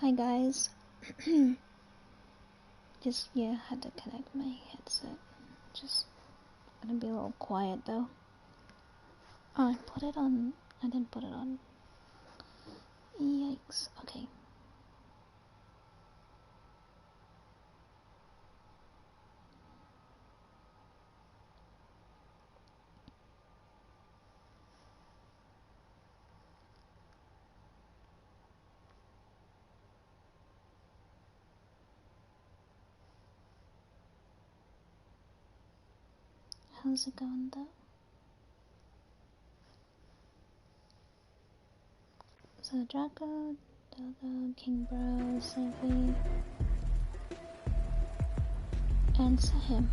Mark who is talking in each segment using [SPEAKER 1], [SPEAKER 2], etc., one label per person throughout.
[SPEAKER 1] Hi guys. Just had to connect my headset. Just gonna be a little quiet though. Oh, I put it on. I didn't put it on. Yikes. Okay. How's it going though? So Draco, Dogo, King Bro, Savvy, and Sahim.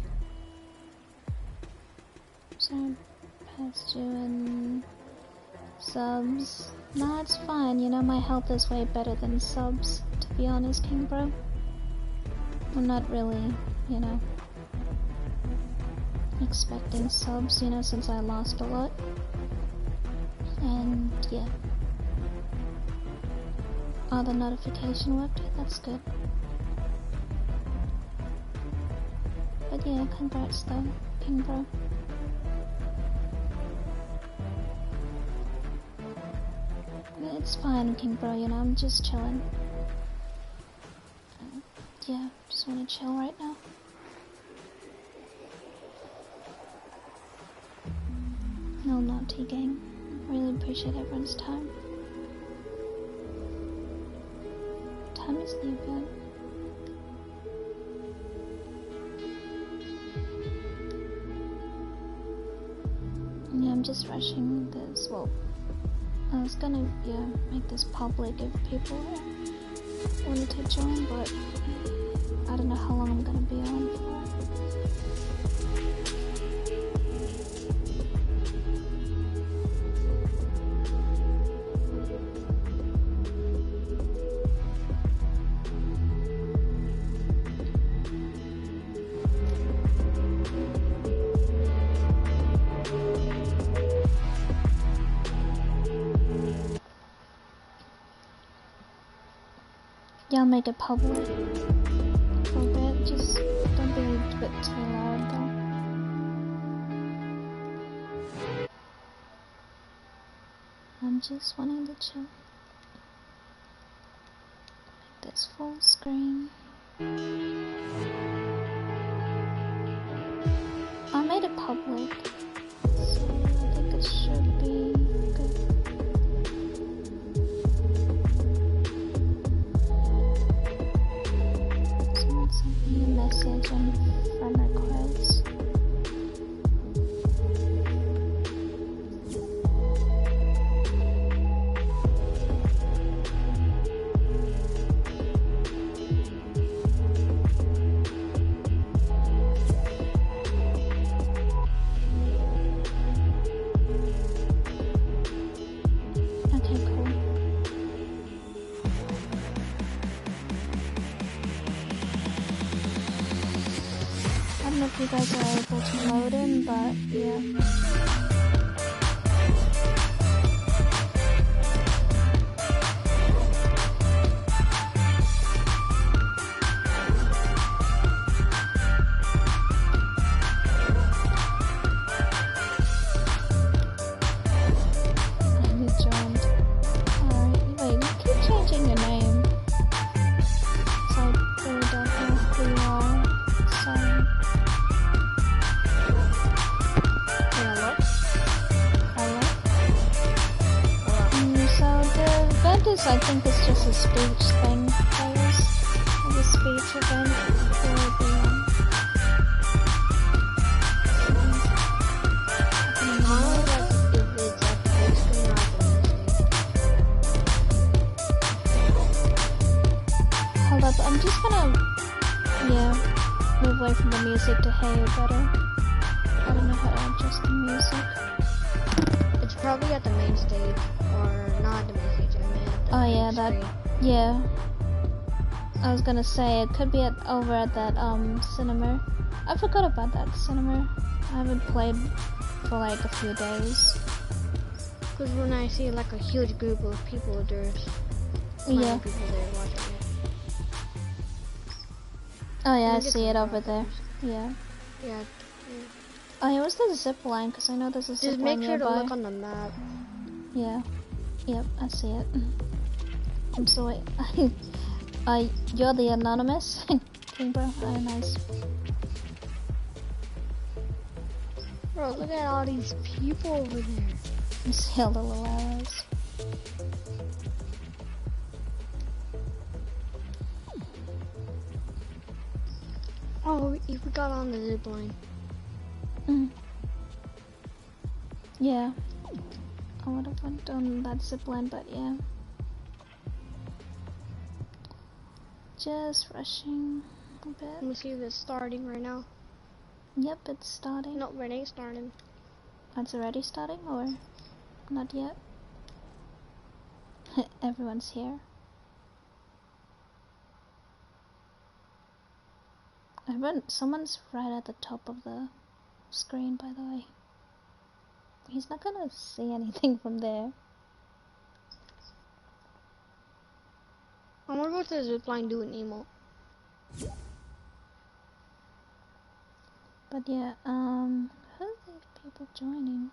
[SPEAKER 1] Sorry, past you and subs. Nah, it's fine. You know, my health is way better than subs, to be honest, King Bro. I'm not really, you know, expecting subs, you know, since I lost a lot. And yeah. Oh, the notification worked. That's good. But yeah, congrats though, King Bro. It's fine, King Bro, you know, I'm just chilling. Yeah, just wanna chill right now. No, not T-Gang. Really appreciate everyone's time. Time is the event. Yeah, I'm just rushing this. Well, I was gonna make this public if people wanted to join, but I don't know how long I'm gonna be on for. I'll make it public for a bit, just don't be a bit too loud though. I'm just wanting to chill. Make this full screen. I made it public, so I think it should be good. Message and friend requests. Okay, cool. I don't know if you guys are able to load in, but yeah. You joined. Alright, wait, you keep changing your name. So I really don't know who you are. Sorry. I think it's just a speech thing, guys. Like a speech event for Hold up, I'm just gonna, move away from the music to hear you better. I don't know how to adjust the music.
[SPEAKER 2] It's probably at the main stage, or not at the main stage, I mean at the
[SPEAKER 1] I was gonna say, it could be over at that, cinema. I forgot about that cinema. I haven't played for like a few days.
[SPEAKER 2] Because when I see like a huge group of people, there's plenty of people there watching it.
[SPEAKER 1] Oh yeah, I
[SPEAKER 2] get
[SPEAKER 1] see
[SPEAKER 2] some
[SPEAKER 1] it over there.
[SPEAKER 2] droppers.
[SPEAKER 1] Yeah.
[SPEAKER 2] Yeah.
[SPEAKER 1] Oh yeah, what's the zip line? Because I know there's a zip
[SPEAKER 2] Just
[SPEAKER 1] line
[SPEAKER 2] make sure to
[SPEAKER 1] nearby.
[SPEAKER 2] look on the map.
[SPEAKER 1] Yeah. Yep, I see it. I'm sorry. You're the anonymous king, bro. Oh, nice.
[SPEAKER 2] Bro, look at all these people over there.
[SPEAKER 1] I see all the little arrows.
[SPEAKER 2] Oh, we got on the zip line.
[SPEAKER 1] Mm. Yeah. I would have went on that zip line, but yeah. Just rushing a bit.
[SPEAKER 2] Let me see if it's starting right now.
[SPEAKER 1] Yep, it's starting.
[SPEAKER 2] No, it ain't starting.
[SPEAKER 1] It's already starting, or not yet? Everyone's here. Someone's right at the top of the screen, by the way. He's not gonna see anything from there.
[SPEAKER 2] I'm gonna go to the zip line, do an emote.
[SPEAKER 1] But yeah, who are these people joining?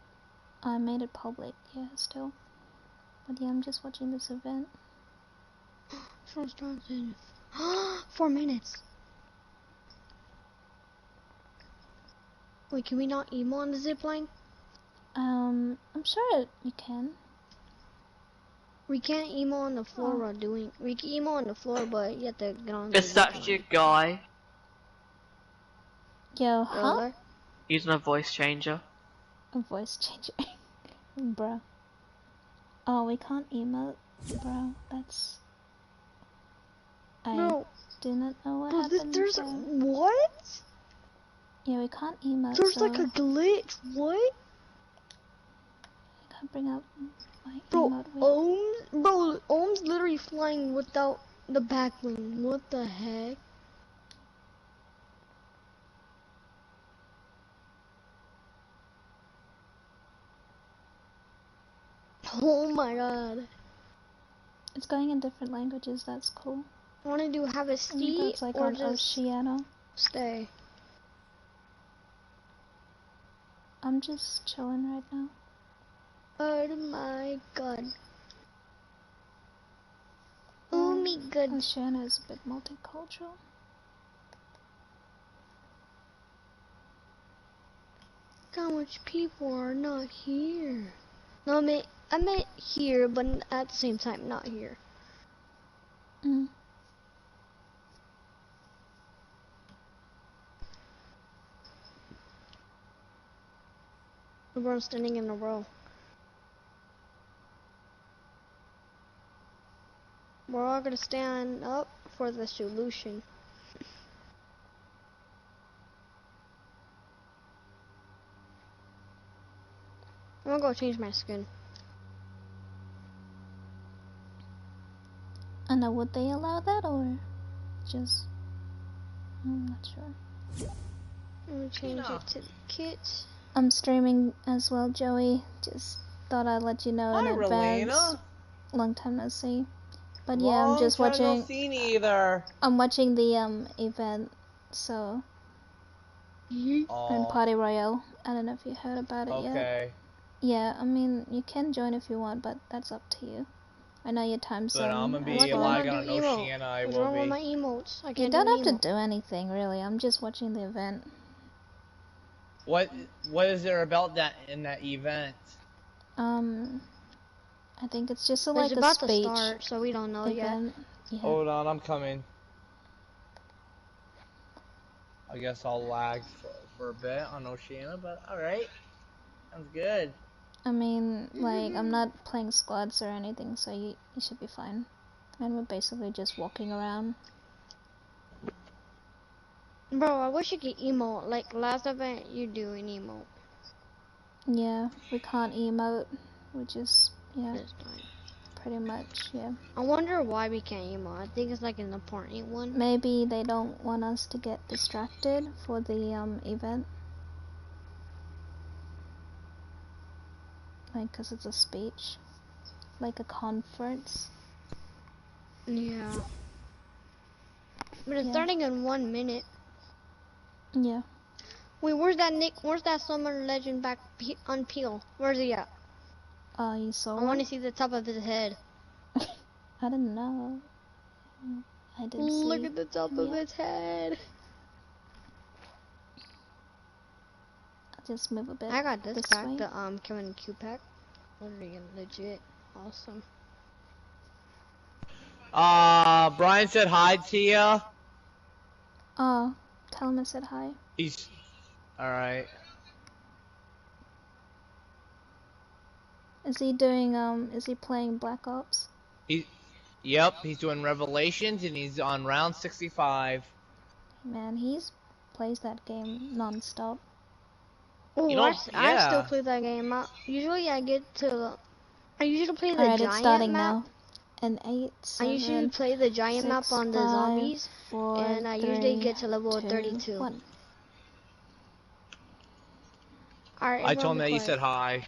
[SPEAKER 1] I made it public, yeah, still. But yeah, I'm just watching this event.
[SPEAKER 2] First Johnson. 4 minutes. Wait, can we not emo on the zip line?
[SPEAKER 1] I'm sure you can.
[SPEAKER 2] We can't emo on the floor while doing. We can emo on the floor, but you have to get on the
[SPEAKER 3] Is
[SPEAKER 2] zip
[SPEAKER 3] that
[SPEAKER 2] line.
[SPEAKER 3] your guy
[SPEAKER 1] Yo, huh?
[SPEAKER 2] There?
[SPEAKER 3] using a voice changer?
[SPEAKER 1] A voice changer. Bruh. Oh, we can't emote, bro. That's... I
[SPEAKER 2] No.
[SPEAKER 1] do not know what
[SPEAKER 2] Bro,
[SPEAKER 1] happened
[SPEAKER 2] there's
[SPEAKER 1] there.
[SPEAKER 2] what?
[SPEAKER 1] Yeah, we can't emote,
[SPEAKER 2] There's
[SPEAKER 1] so
[SPEAKER 2] like a glitch. What?
[SPEAKER 1] I can't bring up my
[SPEAKER 2] Bro,
[SPEAKER 1] emote.
[SPEAKER 2] Ohm's literally flying without the back wing. What the heck? Oh my god.
[SPEAKER 1] It's going in different languages, that's cool.
[SPEAKER 2] I want to do have a seat
[SPEAKER 1] That's like
[SPEAKER 2] or
[SPEAKER 1] on
[SPEAKER 2] just
[SPEAKER 1] Oceano.
[SPEAKER 2] stay.
[SPEAKER 1] I'm just chilling right now.
[SPEAKER 2] Oh my god. Oh my god.
[SPEAKER 1] Oceano is a bit multicultural.
[SPEAKER 2] How much people are not here? No, I meant here, but at the same time, not here.
[SPEAKER 1] Mm.
[SPEAKER 2] Everyone's standing in a row. We're all gonna stand up for the solution. I'm gonna go change my skin.
[SPEAKER 1] And would they allow that, or just... I'm not sure.
[SPEAKER 2] I'm gonna change it to the kit.
[SPEAKER 1] I'm streaming as well, Joey. Just thought I'd let you know in
[SPEAKER 4] Hi,
[SPEAKER 1] advance.
[SPEAKER 4] Relena.
[SPEAKER 1] Long time no see. But yeah, I'm just
[SPEAKER 4] Long time
[SPEAKER 1] watching.
[SPEAKER 4] no seen either.
[SPEAKER 1] I'm watching the event. So in
[SPEAKER 4] Oh,
[SPEAKER 1] Party Royale. I don't know if you heard about it yet.
[SPEAKER 4] okay.
[SPEAKER 1] Yeah, I mean you can join if you want, but that's up to you. I know your time
[SPEAKER 4] But I'm
[SPEAKER 1] zone.
[SPEAKER 4] gonna
[SPEAKER 1] as
[SPEAKER 4] be
[SPEAKER 1] well.
[SPEAKER 4] lagging on Oceana. I
[SPEAKER 2] What's
[SPEAKER 4] will
[SPEAKER 2] wrong with
[SPEAKER 4] be.
[SPEAKER 2] my emotes? I
[SPEAKER 1] You
[SPEAKER 2] can't
[SPEAKER 1] don't
[SPEAKER 2] do
[SPEAKER 1] have
[SPEAKER 2] an
[SPEAKER 1] to do anything really. I'm just watching the event.
[SPEAKER 4] What is there about that in that event?
[SPEAKER 1] I think it's just like
[SPEAKER 2] It's
[SPEAKER 1] a
[SPEAKER 2] about
[SPEAKER 1] speech
[SPEAKER 2] to start, so we don't know yet.
[SPEAKER 1] event. Yeah.
[SPEAKER 4] Hold on, I'm coming. I guess I'll lag for a bit on Oceana, but alright. Sounds good.
[SPEAKER 1] I mean, like, I'm not playing squads or anything, so you should be fine. And we're basically just walking around.
[SPEAKER 2] Bro, I wish you could emote. Like last event, you do an emote.
[SPEAKER 1] Yeah, we can't emote. We just, yeah,
[SPEAKER 2] This time.
[SPEAKER 1] pretty much, yeah.
[SPEAKER 2] I wonder why we can't emote. I think it's like an important one.
[SPEAKER 1] Maybe they don't want us to get distracted for the event. Like, 'cause it's a speech. Like a conference.
[SPEAKER 2] Yeah. But it's
[SPEAKER 1] Yeah.
[SPEAKER 2] starting in 1 minute.
[SPEAKER 1] Yeah.
[SPEAKER 2] Wait, where's that Nick? Where's that summer legend back on Peel? Where's he at?
[SPEAKER 1] You saw
[SPEAKER 2] I
[SPEAKER 1] one?
[SPEAKER 2] want to see the top of his head.
[SPEAKER 1] I didn't know. I didn't see.
[SPEAKER 2] Look at the top of his head.
[SPEAKER 1] I'll just move a bit.
[SPEAKER 2] I got this pack,
[SPEAKER 1] way.
[SPEAKER 2] the Kevin Q pack. Literally legit awesome.
[SPEAKER 4] Brian said hi to you.
[SPEAKER 1] Oh, tell him I said hi.
[SPEAKER 4] He's alright.
[SPEAKER 1] Is he doing, is he playing Black Ops?
[SPEAKER 4] Yep, he's doing Revelations and he's on round 65.
[SPEAKER 1] Man, he's plays that game non-stop.
[SPEAKER 2] Oh,
[SPEAKER 4] You know,
[SPEAKER 2] I still
[SPEAKER 4] yeah.
[SPEAKER 2] play that game. Usually I usually play the
[SPEAKER 1] Alright,
[SPEAKER 2] giant
[SPEAKER 1] it's starting
[SPEAKER 2] map.
[SPEAKER 1] now. And 8, 7,
[SPEAKER 2] I usually play the giant
[SPEAKER 1] 6,
[SPEAKER 2] map on the
[SPEAKER 1] 5,
[SPEAKER 2] zombies,
[SPEAKER 1] 4,
[SPEAKER 2] and I
[SPEAKER 1] 3,
[SPEAKER 2] usually get to level
[SPEAKER 1] 2,
[SPEAKER 2] 32.
[SPEAKER 1] 1.
[SPEAKER 2] Alright,
[SPEAKER 4] I told him that you said hi.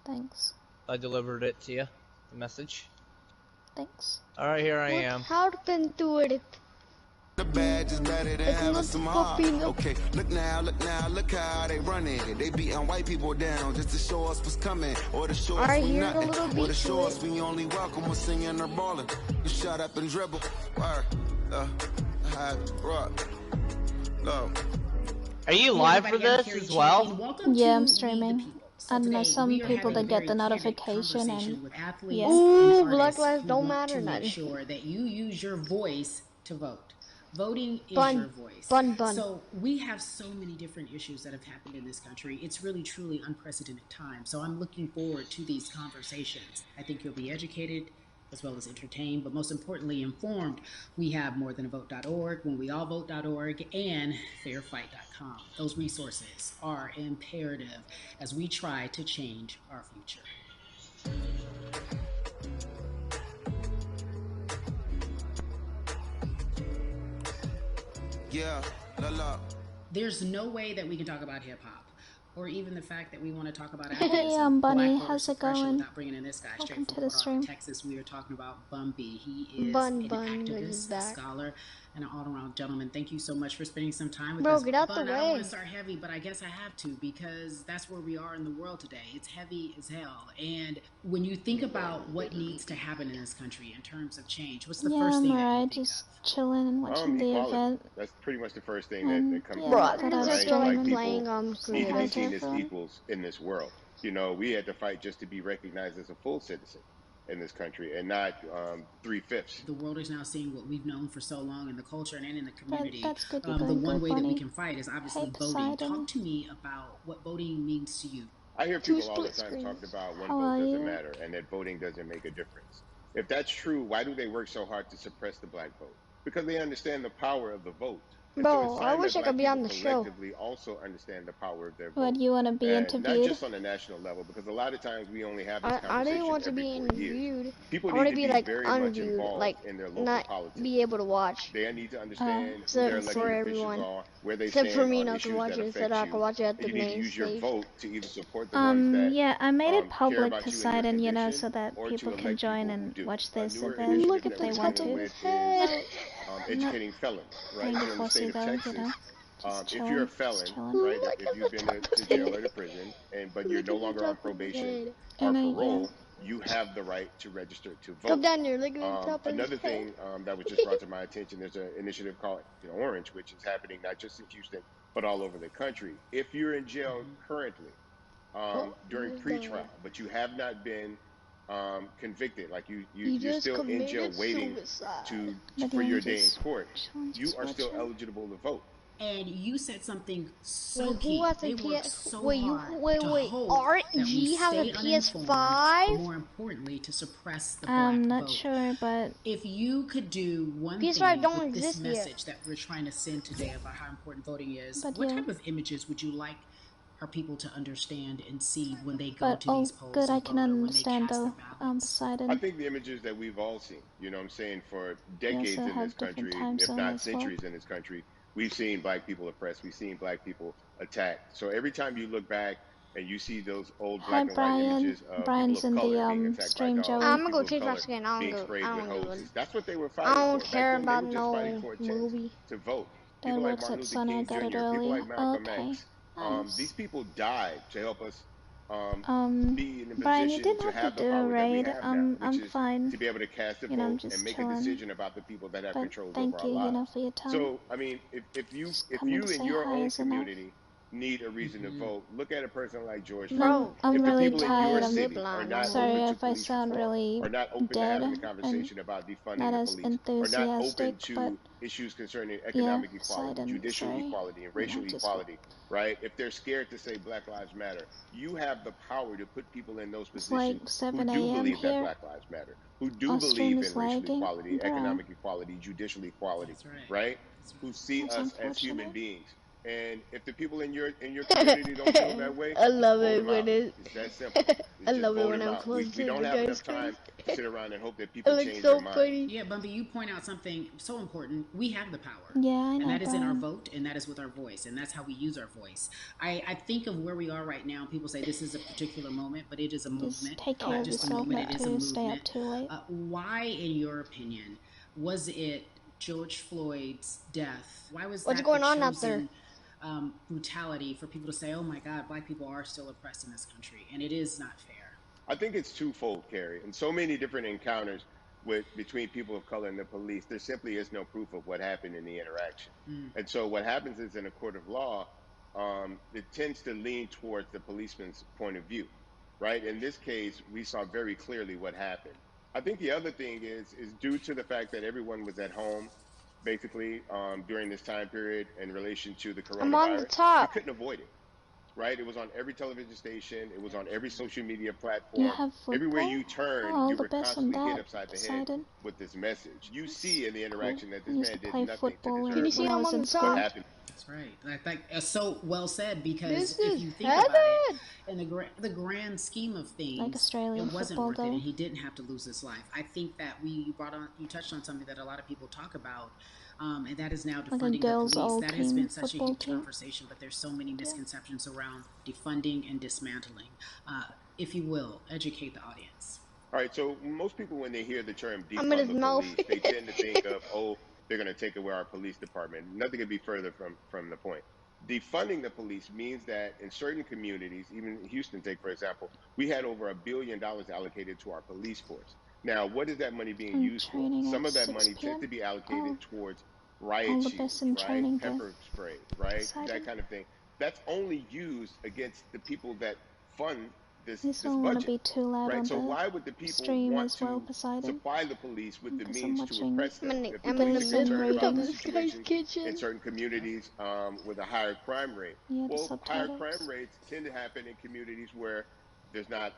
[SPEAKER 1] Thanks.
[SPEAKER 4] I delivered it to you. The message.
[SPEAKER 1] Thanks.
[SPEAKER 4] Alright, here I am.
[SPEAKER 2] How happened to it?
[SPEAKER 5] The badge is better than having some heart. Okay, look now, look how they run it. They beating white people down just to show us what's coming. Or to show us we nothing. Or to show us we only welcome when singing or balling. You shut up and dribble. Word. Rock. Go.
[SPEAKER 4] Are you live for this as well?
[SPEAKER 1] Yeah, I'm streaming. I don't know, some people that get the notification and yeah.
[SPEAKER 2] Ooh, Black Lives don't matter.
[SPEAKER 6] Make sure that you use your voice to vote. Voting is your voice. So we have so many different issues that have happened in this country. It's really, truly unprecedented time. So I'm looking forward to these conversations. I think you'll be educated as well as entertained, but most importantly informed. We have morethanavote.org, whenweallvote.org, and fairfight.com. Those resources are imperative as we try to change our future.
[SPEAKER 5] Yeah, la.
[SPEAKER 6] There's no way that we can talk about hip hop, or even the fact that we want to talk about activism.
[SPEAKER 1] Hey, Bunny, how's it going?
[SPEAKER 6] Without bringing in this guy
[SPEAKER 1] Welcome
[SPEAKER 6] straight
[SPEAKER 1] to
[SPEAKER 6] from
[SPEAKER 1] the
[SPEAKER 6] Fort
[SPEAKER 1] stream.
[SPEAKER 6] Worth, Texas. We are talking about Bumby. He is an activist, a scholar, and an all-around gentleman. Thank you so much for spending some time with us.
[SPEAKER 2] Get out the way.
[SPEAKER 6] I don't want to start heavy, but I guess I have to because that's where we are in the world today. It's heavy as hell. And when you think about what needs to happen in this country in terms of change, what's the first thing that you think
[SPEAKER 1] just chilling and watching the event.
[SPEAKER 7] That's pretty much the first thing that comes to
[SPEAKER 2] Bro,
[SPEAKER 7] mind.
[SPEAKER 2] I'm just playing
[SPEAKER 7] Even seen as equals in this world. You know, we had to fight just to be recognized as a full citizen in this country and not 3/5.
[SPEAKER 6] The world is now seeing what we've known for so long in the culture and in the community.
[SPEAKER 1] That's good.
[SPEAKER 6] The one way that we can fight is obviously voting. Talk to me about what voting means to you.
[SPEAKER 7] I hear people all the time talk about one vote doesn't matter and that voting doesn't make a difference. If that's true, why do they work so hard to suppress the black vote? Because they understand the power of the vote.
[SPEAKER 2] Bro, I wish I could be on the show.
[SPEAKER 7] Also understand the power of their vote.
[SPEAKER 1] What, you want to be interviewed?
[SPEAKER 7] Not just on a national level, because a lot of times we only have this conversation
[SPEAKER 2] I didn't want to
[SPEAKER 7] every
[SPEAKER 2] be
[SPEAKER 7] 4 years.
[SPEAKER 2] interviewed.
[SPEAKER 7] People
[SPEAKER 2] I want
[SPEAKER 7] need
[SPEAKER 2] to be
[SPEAKER 7] be
[SPEAKER 2] like
[SPEAKER 7] very much
[SPEAKER 2] unviewed,
[SPEAKER 7] involved
[SPEAKER 2] like
[SPEAKER 7] in their local
[SPEAKER 2] not
[SPEAKER 7] politics.
[SPEAKER 2] be able to watch.
[SPEAKER 7] They need to understand who their elected
[SPEAKER 2] for
[SPEAKER 7] officials
[SPEAKER 2] everyone.
[SPEAKER 7] are, where they
[SPEAKER 2] Except
[SPEAKER 7] stand
[SPEAKER 2] for me
[SPEAKER 7] on
[SPEAKER 2] not to
[SPEAKER 7] issues
[SPEAKER 2] watch
[SPEAKER 7] that
[SPEAKER 2] it,
[SPEAKER 7] affect
[SPEAKER 2] so I can watch it at the
[SPEAKER 7] you need to
[SPEAKER 2] main
[SPEAKER 7] use your
[SPEAKER 2] stage.
[SPEAKER 7] vote to either support the ones that
[SPEAKER 1] Yeah, I made it
[SPEAKER 7] care
[SPEAKER 1] public
[SPEAKER 7] about you
[SPEAKER 1] Poseidon,
[SPEAKER 7] and your
[SPEAKER 1] you know,
[SPEAKER 7] condition,
[SPEAKER 1] so that
[SPEAKER 7] or
[SPEAKER 1] people
[SPEAKER 7] to
[SPEAKER 1] can
[SPEAKER 7] elect
[SPEAKER 1] join
[SPEAKER 7] people who
[SPEAKER 1] and
[SPEAKER 7] do.
[SPEAKER 1] watch
[SPEAKER 7] A
[SPEAKER 1] this
[SPEAKER 7] newer
[SPEAKER 1] event
[SPEAKER 7] initiative
[SPEAKER 1] if
[SPEAKER 7] that
[SPEAKER 1] they
[SPEAKER 7] we're
[SPEAKER 1] want
[SPEAKER 7] dealing
[SPEAKER 1] to.
[SPEAKER 7] with is educating felons, right?
[SPEAKER 1] Trying to
[SPEAKER 7] Here in the
[SPEAKER 1] force
[SPEAKER 7] state
[SPEAKER 1] you
[SPEAKER 7] of
[SPEAKER 1] though,
[SPEAKER 7] Texas,
[SPEAKER 1] you know.
[SPEAKER 7] if you're a felon, right, if you've been to jail or to prison, but you're no longer on probation or parole, you have the right to register to vote.
[SPEAKER 2] Come down here, look at the top of
[SPEAKER 7] Another
[SPEAKER 2] his head.
[SPEAKER 7] thing that was just brought to my attention, there's an initiative called Orange, which is happening not just in Houston, but all over the country. If you're in jail currently during pretrial, but you have not been convicted, like you're still in jail waiting for your day in court, you are still eligible to vote.
[SPEAKER 6] And you said something so key.
[SPEAKER 2] Who has
[SPEAKER 6] they
[SPEAKER 2] a
[SPEAKER 6] work
[SPEAKER 2] PS?
[SPEAKER 6] so
[SPEAKER 2] Wait,
[SPEAKER 6] hard
[SPEAKER 2] wait.
[SPEAKER 6] to hope
[SPEAKER 2] RG has a
[SPEAKER 6] that we stay
[SPEAKER 2] PS5?
[SPEAKER 6] uninformed, more importantly, to suppress the black
[SPEAKER 1] I'm not
[SPEAKER 6] vote.
[SPEAKER 1] sure, but
[SPEAKER 6] If you could do one
[SPEAKER 2] PS5
[SPEAKER 6] thing
[SPEAKER 2] don't
[SPEAKER 6] with this
[SPEAKER 2] exist yet.
[SPEAKER 6] message that we're trying to send today about how important voting is,
[SPEAKER 1] But
[SPEAKER 6] what
[SPEAKER 1] yeah.
[SPEAKER 6] type of images would you like our people to understand and see when they go
[SPEAKER 1] but
[SPEAKER 6] to these polls?
[SPEAKER 1] good, I
[SPEAKER 6] and
[SPEAKER 1] can
[SPEAKER 6] vote, or when they
[SPEAKER 1] understand
[SPEAKER 6] cast
[SPEAKER 1] though.
[SPEAKER 6] their ballots?
[SPEAKER 1] Poseidon.
[SPEAKER 7] I think the images that we've all seen, you know what I'm saying, for decades
[SPEAKER 1] also
[SPEAKER 7] in
[SPEAKER 1] have
[SPEAKER 7] this country,
[SPEAKER 1] different time
[SPEAKER 7] if
[SPEAKER 1] zone
[SPEAKER 7] not
[SPEAKER 1] as well.
[SPEAKER 7] centuries in this country, we've seen black people oppressed, we've seen black people attacked. So every time you look back and you see those old
[SPEAKER 1] Hi,
[SPEAKER 7] black and white
[SPEAKER 1] Brian.
[SPEAKER 7] images of
[SPEAKER 1] Brian's
[SPEAKER 7] people of
[SPEAKER 1] in the
[SPEAKER 7] color being attacked by
[SPEAKER 1] stream,
[SPEAKER 7] dogs,
[SPEAKER 1] Joey.
[SPEAKER 2] I'm
[SPEAKER 7] and
[SPEAKER 2] gonna
[SPEAKER 7] people
[SPEAKER 2] go
[SPEAKER 7] of
[SPEAKER 2] change my
[SPEAKER 7] color
[SPEAKER 2] skin.
[SPEAKER 7] being sprayed with
[SPEAKER 2] do it.
[SPEAKER 7] hoses. That's what they were
[SPEAKER 2] I
[SPEAKER 7] fighting
[SPEAKER 2] don't
[SPEAKER 7] for.
[SPEAKER 2] care
[SPEAKER 7] Back then, they
[SPEAKER 2] about
[SPEAKER 7] were just fighting
[SPEAKER 2] no
[SPEAKER 7] for a chance
[SPEAKER 2] movie.
[SPEAKER 7] to vote.
[SPEAKER 1] Dad
[SPEAKER 7] People like
[SPEAKER 1] works
[SPEAKER 7] Martin
[SPEAKER 1] at
[SPEAKER 7] Luther
[SPEAKER 1] Sun. I
[SPEAKER 7] King
[SPEAKER 1] got it
[SPEAKER 7] Jr., people
[SPEAKER 1] earlier.
[SPEAKER 7] like Malcolm
[SPEAKER 1] Okay.
[SPEAKER 7] X.
[SPEAKER 1] Nice.
[SPEAKER 7] These people died to help us be in a
[SPEAKER 1] Brian, you
[SPEAKER 7] position
[SPEAKER 1] didn't
[SPEAKER 7] to
[SPEAKER 1] have to
[SPEAKER 7] have the
[SPEAKER 1] do a
[SPEAKER 7] power that we
[SPEAKER 1] raid.
[SPEAKER 7] have now, which
[SPEAKER 1] I'm
[SPEAKER 7] is
[SPEAKER 1] fine.
[SPEAKER 7] to be able to cast a
[SPEAKER 1] You know, I'm
[SPEAKER 7] vote and
[SPEAKER 1] just
[SPEAKER 7] make a
[SPEAKER 1] chilling.
[SPEAKER 7] decision about the people that have
[SPEAKER 1] But
[SPEAKER 7] controls over
[SPEAKER 1] thank
[SPEAKER 7] our
[SPEAKER 1] you, you know,
[SPEAKER 7] lives.
[SPEAKER 1] for your time.
[SPEAKER 7] So, I mean, if
[SPEAKER 1] Just
[SPEAKER 7] you
[SPEAKER 1] coming to
[SPEAKER 7] in
[SPEAKER 1] say
[SPEAKER 7] your
[SPEAKER 1] hi
[SPEAKER 7] own
[SPEAKER 1] is enough.
[SPEAKER 7] community need a reason to vote, look at a person like George Floyd.
[SPEAKER 1] Bro, I'm
[SPEAKER 7] If the
[SPEAKER 1] really
[SPEAKER 7] people in your
[SPEAKER 1] tired.
[SPEAKER 7] city are not
[SPEAKER 1] Sorry
[SPEAKER 7] open to
[SPEAKER 1] if I
[SPEAKER 7] police
[SPEAKER 1] sound
[SPEAKER 7] reform,
[SPEAKER 1] really
[SPEAKER 7] are not open to
[SPEAKER 1] dead
[SPEAKER 7] having a
[SPEAKER 1] and
[SPEAKER 7] conversation about defunding
[SPEAKER 1] not
[SPEAKER 7] the
[SPEAKER 1] as
[SPEAKER 7] police, are not open
[SPEAKER 1] enthusiastic, but
[SPEAKER 7] to issues concerning
[SPEAKER 1] yeah,
[SPEAKER 7] economic equality,
[SPEAKER 1] silent.
[SPEAKER 7] judicial
[SPEAKER 1] Sorry.
[SPEAKER 7] equality, and
[SPEAKER 1] You know,
[SPEAKER 7] racial
[SPEAKER 1] just
[SPEAKER 7] equality, right? If they're scared to say Black Lives Matter, you have the power to put people in those
[SPEAKER 1] it's like
[SPEAKER 7] positions
[SPEAKER 1] 7
[SPEAKER 7] who do
[SPEAKER 1] a.m.
[SPEAKER 7] believe that
[SPEAKER 1] here.
[SPEAKER 7] Black Lives Matter, who do
[SPEAKER 1] Our stream
[SPEAKER 7] believe
[SPEAKER 1] is
[SPEAKER 7] in racial
[SPEAKER 1] lagging.
[SPEAKER 7] equality,
[SPEAKER 1] Bro,
[SPEAKER 7] economic equality, judicial equality,
[SPEAKER 6] That's right.
[SPEAKER 7] right? Who see
[SPEAKER 1] that's
[SPEAKER 7] us as human
[SPEAKER 1] unfortunate.
[SPEAKER 7] beings. And if the people in your community don't feel that way,
[SPEAKER 2] I
[SPEAKER 7] just
[SPEAKER 2] love
[SPEAKER 7] vote
[SPEAKER 2] it
[SPEAKER 7] them
[SPEAKER 2] when
[SPEAKER 7] out.
[SPEAKER 2] it.
[SPEAKER 7] It's that simple.
[SPEAKER 2] I
[SPEAKER 7] It's just
[SPEAKER 2] love it
[SPEAKER 7] vote
[SPEAKER 2] when
[SPEAKER 7] them
[SPEAKER 2] I'm
[SPEAKER 7] out.
[SPEAKER 2] close
[SPEAKER 7] We
[SPEAKER 2] to
[SPEAKER 7] don't
[SPEAKER 2] the
[SPEAKER 7] have
[SPEAKER 2] guy's
[SPEAKER 7] enough time
[SPEAKER 2] face.
[SPEAKER 7] to sit around and hope that
[SPEAKER 2] It
[SPEAKER 7] people
[SPEAKER 2] looks
[SPEAKER 7] change
[SPEAKER 2] so
[SPEAKER 7] their mind.
[SPEAKER 2] funny.
[SPEAKER 6] Yeah, Bumpy, you point out something so important. We have the power.
[SPEAKER 1] Yeah, I know,
[SPEAKER 6] and that is in our
[SPEAKER 1] Brian.
[SPEAKER 6] vote, and that is with our voice, and that's how we use our voice. I think of where we are right now. People say this is a particular moment, but it is a
[SPEAKER 1] Just
[SPEAKER 6] movement.
[SPEAKER 1] take care
[SPEAKER 6] Not
[SPEAKER 1] of
[SPEAKER 6] just a
[SPEAKER 1] yourself,
[SPEAKER 6] moment,
[SPEAKER 1] not
[SPEAKER 6] it is a
[SPEAKER 1] to stay up
[SPEAKER 6] movement.
[SPEAKER 1] too late.
[SPEAKER 6] Why, in your opinion, was it George Floyd's death? Why was
[SPEAKER 2] What's
[SPEAKER 6] that
[SPEAKER 2] going
[SPEAKER 6] the
[SPEAKER 2] on out there?
[SPEAKER 6] brutality for people to say, oh my God, black people are still oppressed in this country, and it is not fair?
[SPEAKER 7] I think it's twofold, Carrie. In so many different encounters between people of color and the police, there simply is no proof of what happened in the interaction. And so what happens is in a court of law, it tends to lean towards the policeman's point of view, right? In this case, we saw very clearly what happened. I think the other thing is due to the fact that everyone was at home, basically, during this time period in relation to the
[SPEAKER 2] I'm on the
[SPEAKER 7] coronavirus, we
[SPEAKER 2] top.
[SPEAKER 7] couldn't avoid it. Right? It was on every television station. It was on every social media
[SPEAKER 1] You
[SPEAKER 7] platform.
[SPEAKER 1] have football?
[SPEAKER 7] Everywhere you turn,
[SPEAKER 1] Oh, all
[SPEAKER 7] you
[SPEAKER 1] the
[SPEAKER 7] were
[SPEAKER 1] best on
[SPEAKER 7] constantly hit
[SPEAKER 1] that,
[SPEAKER 7] upside the head
[SPEAKER 1] Poseidon.
[SPEAKER 7] with this message. You
[SPEAKER 1] That's
[SPEAKER 7] see in the
[SPEAKER 1] cool.
[SPEAKER 7] interaction that
[SPEAKER 1] I
[SPEAKER 7] this
[SPEAKER 1] used
[SPEAKER 7] man
[SPEAKER 1] to
[SPEAKER 7] did
[SPEAKER 1] play
[SPEAKER 7] nothing to
[SPEAKER 1] football
[SPEAKER 7] deserve
[SPEAKER 2] Can you see
[SPEAKER 1] when I
[SPEAKER 2] I'm
[SPEAKER 1] was
[SPEAKER 2] on
[SPEAKER 1] in
[SPEAKER 2] the
[SPEAKER 1] school.
[SPEAKER 2] top?
[SPEAKER 7] what happened.
[SPEAKER 6] That's right. Like so well said, because
[SPEAKER 2] This
[SPEAKER 6] if
[SPEAKER 2] is
[SPEAKER 6] you think about it,
[SPEAKER 2] heaven.
[SPEAKER 6] in the grand scheme of things,
[SPEAKER 1] Like Australian
[SPEAKER 6] it wasn't
[SPEAKER 1] football,
[SPEAKER 6] worth it,
[SPEAKER 1] though.
[SPEAKER 6] and he didn't have to lose his life. I think that you touched on something that a lot of people talk about, and that is now
[SPEAKER 1] Like a
[SPEAKER 6] defunding the
[SPEAKER 1] girls'
[SPEAKER 6] police.
[SPEAKER 1] all
[SPEAKER 6] That has
[SPEAKER 1] team
[SPEAKER 6] been such a
[SPEAKER 1] football
[SPEAKER 6] huge
[SPEAKER 1] team.
[SPEAKER 6] conversation, but there's so many misconceptions around defunding and dismantling. If you will, educate the audience.
[SPEAKER 7] All right, so most people, when they hear the term
[SPEAKER 2] I'm in
[SPEAKER 7] defund
[SPEAKER 2] his
[SPEAKER 7] the
[SPEAKER 2] mouth.
[SPEAKER 7] police, they tend to think of, oh, they're going to take away our police department. Nothing could be further from the point. Defunding the police means that in certain communities, even in Houston, take for example, we had over $1 billion allocated to our police force. Now, what is that money being
[SPEAKER 1] I'm
[SPEAKER 7] used for?
[SPEAKER 1] training
[SPEAKER 7] Some
[SPEAKER 1] at
[SPEAKER 7] of that
[SPEAKER 1] 6
[SPEAKER 7] money tends
[SPEAKER 1] p.m.
[SPEAKER 7] to be allocated
[SPEAKER 1] Oh,
[SPEAKER 7] towards
[SPEAKER 1] all
[SPEAKER 7] riot
[SPEAKER 1] the
[SPEAKER 7] shields,
[SPEAKER 1] best in
[SPEAKER 7] right?
[SPEAKER 1] training here.
[SPEAKER 7] Pepper spray, right?
[SPEAKER 1] Poseidon.
[SPEAKER 7] That kind of thing. That's only used against the people that fund this
[SPEAKER 1] Please don't want to
[SPEAKER 7] budget.
[SPEAKER 1] be too loud
[SPEAKER 7] Right,
[SPEAKER 1] on
[SPEAKER 7] so
[SPEAKER 1] the
[SPEAKER 7] why would the people
[SPEAKER 1] stream
[SPEAKER 7] want
[SPEAKER 1] as well,
[SPEAKER 7] to
[SPEAKER 1] Poseidon.
[SPEAKER 7] supply the police with the
[SPEAKER 1] Because I'm
[SPEAKER 7] means to
[SPEAKER 1] watching
[SPEAKER 7] oppress them? If the
[SPEAKER 2] I'm in
[SPEAKER 7] police
[SPEAKER 2] the
[SPEAKER 7] are
[SPEAKER 1] Sim
[SPEAKER 7] concerned
[SPEAKER 2] middle
[SPEAKER 7] about
[SPEAKER 2] of
[SPEAKER 7] the
[SPEAKER 1] rating.
[SPEAKER 2] this guy's
[SPEAKER 7] situation
[SPEAKER 2] kitchen.
[SPEAKER 7] in certain communities with a higher crime rate,
[SPEAKER 1] Yeah, the
[SPEAKER 7] well, higher crime
[SPEAKER 1] subtitles.
[SPEAKER 7] rates tend to happen in communities where there's not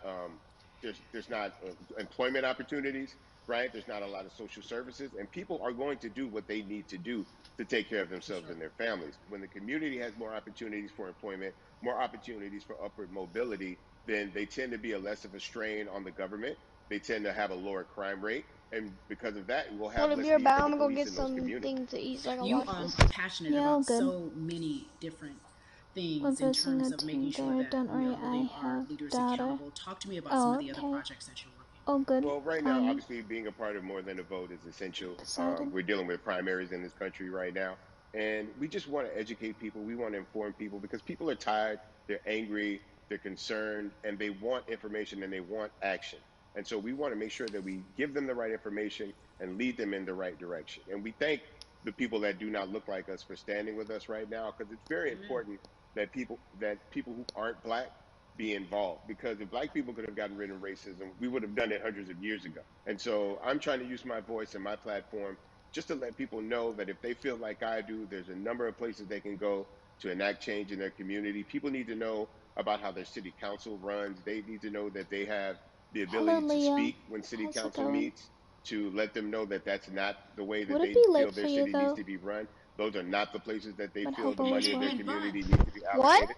[SPEAKER 7] employment opportunities, right? There's not a lot of social services, and people are going to do what they need to do to take care of themselves and their families. When the community has more opportunities for employment, more opportunities for upward mobility, then they tend to be less of a strain on the government. They tend to have a lower crime rate, and because of that, we'll have
[SPEAKER 2] Want a
[SPEAKER 7] less
[SPEAKER 2] beer,
[SPEAKER 7] need
[SPEAKER 2] but
[SPEAKER 7] for
[SPEAKER 2] I'm
[SPEAKER 7] the
[SPEAKER 2] gonna go
[SPEAKER 7] police
[SPEAKER 2] get
[SPEAKER 7] in those communities.
[SPEAKER 2] something to eat so I can
[SPEAKER 6] You
[SPEAKER 2] watch
[SPEAKER 6] are
[SPEAKER 2] this.
[SPEAKER 6] passionate
[SPEAKER 1] Yeah, all
[SPEAKER 6] about
[SPEAKER 1] good.
[SPEAKER 6] so many different
[SPEAKER 1] We're
[SPEAKER 6] things in
[SPEAKER 1] versing
[SPEAKER 6] terms
[SPEAKER 1] a
[SPEAKER 6] of making
[SPEAKER 1] team
[SPEAKER 6] sure
[SPEAKER 1] there.
[SPEAKER 6] that
[SPEAKER 1] Don't
[SPEAKER 6] we are
[SPEAKER 1] worry, I
[SPEAKER 6] holding our
[SPEAKER 1] have
[SPEAKER 6] leaders
[SPEAKER 1] data.
[SPEAKER 6] accountable. Talk to me about some
[SPEAKER 1] Oh,
[SPEAKER 6] of the other
[SPEAKER 1] okay.
[SPEAKER 6] projects that you're working
[SPEAKER 1] All good.
[SPEAKER 7] Well, right now, obviously, being a part of More Than a Vote is essential.
[SPEAKER 1] Poseidon.
[SPEAKER 7] We're dealing with primaries in this country right now, and we just want to educate people. We want to inform people because people are tired, they're angry, they're concerned, and they want information and they want action. And so we want to make sure that we give them the right information and lead them in the right direction. And we thank the people that do not look like us for standing with us right now, because it's very important that people who aren't black be involved, because if black people could have gotten rid of racism, we would have done it hundreds of years ago. And so I'm trying to use my voice and my platform just to let people know that if they feel like I do, there's a number of places they can go to enact change in their community. People need to know about how their city council runs. They need to know that they have the
[SPEAKER 1] Hello,
[SPEAKER 7] ability to
[SPEAKER 1] Leo.
[SPEAKER 7] speak when city
[SPEAKER 1] How's it
[SPEAKER 7] council
[SPEAKER 1] going?
[SPEAKER 7] meets, to let them know that that's not the way that
[SPEAKER 1] Would it
[SPEAKER 7] they
[SPEAKER 1] be
[SPEAKER 7] feel
[SPEAKER 1] late
[SPEAKER 7] their
[SPEAKER 1] for you,
[SPEAKER 7] city needs
[SPEAKER 1] though?
[SPEAKER 7] to be run. Those are not the places that they
[SPEAKER 1] But
[SPEAKER 7] feel
[SPEAKER 1] hope
[SPEAKER 7] the
[SPEAKER 1] all is
[SPEAKER 7] money of their
[SPEAKER 1] well.
[SPEAKER 7] community needs to be
[SPEAKER 2] What?
[SPEAKER 7] allocated.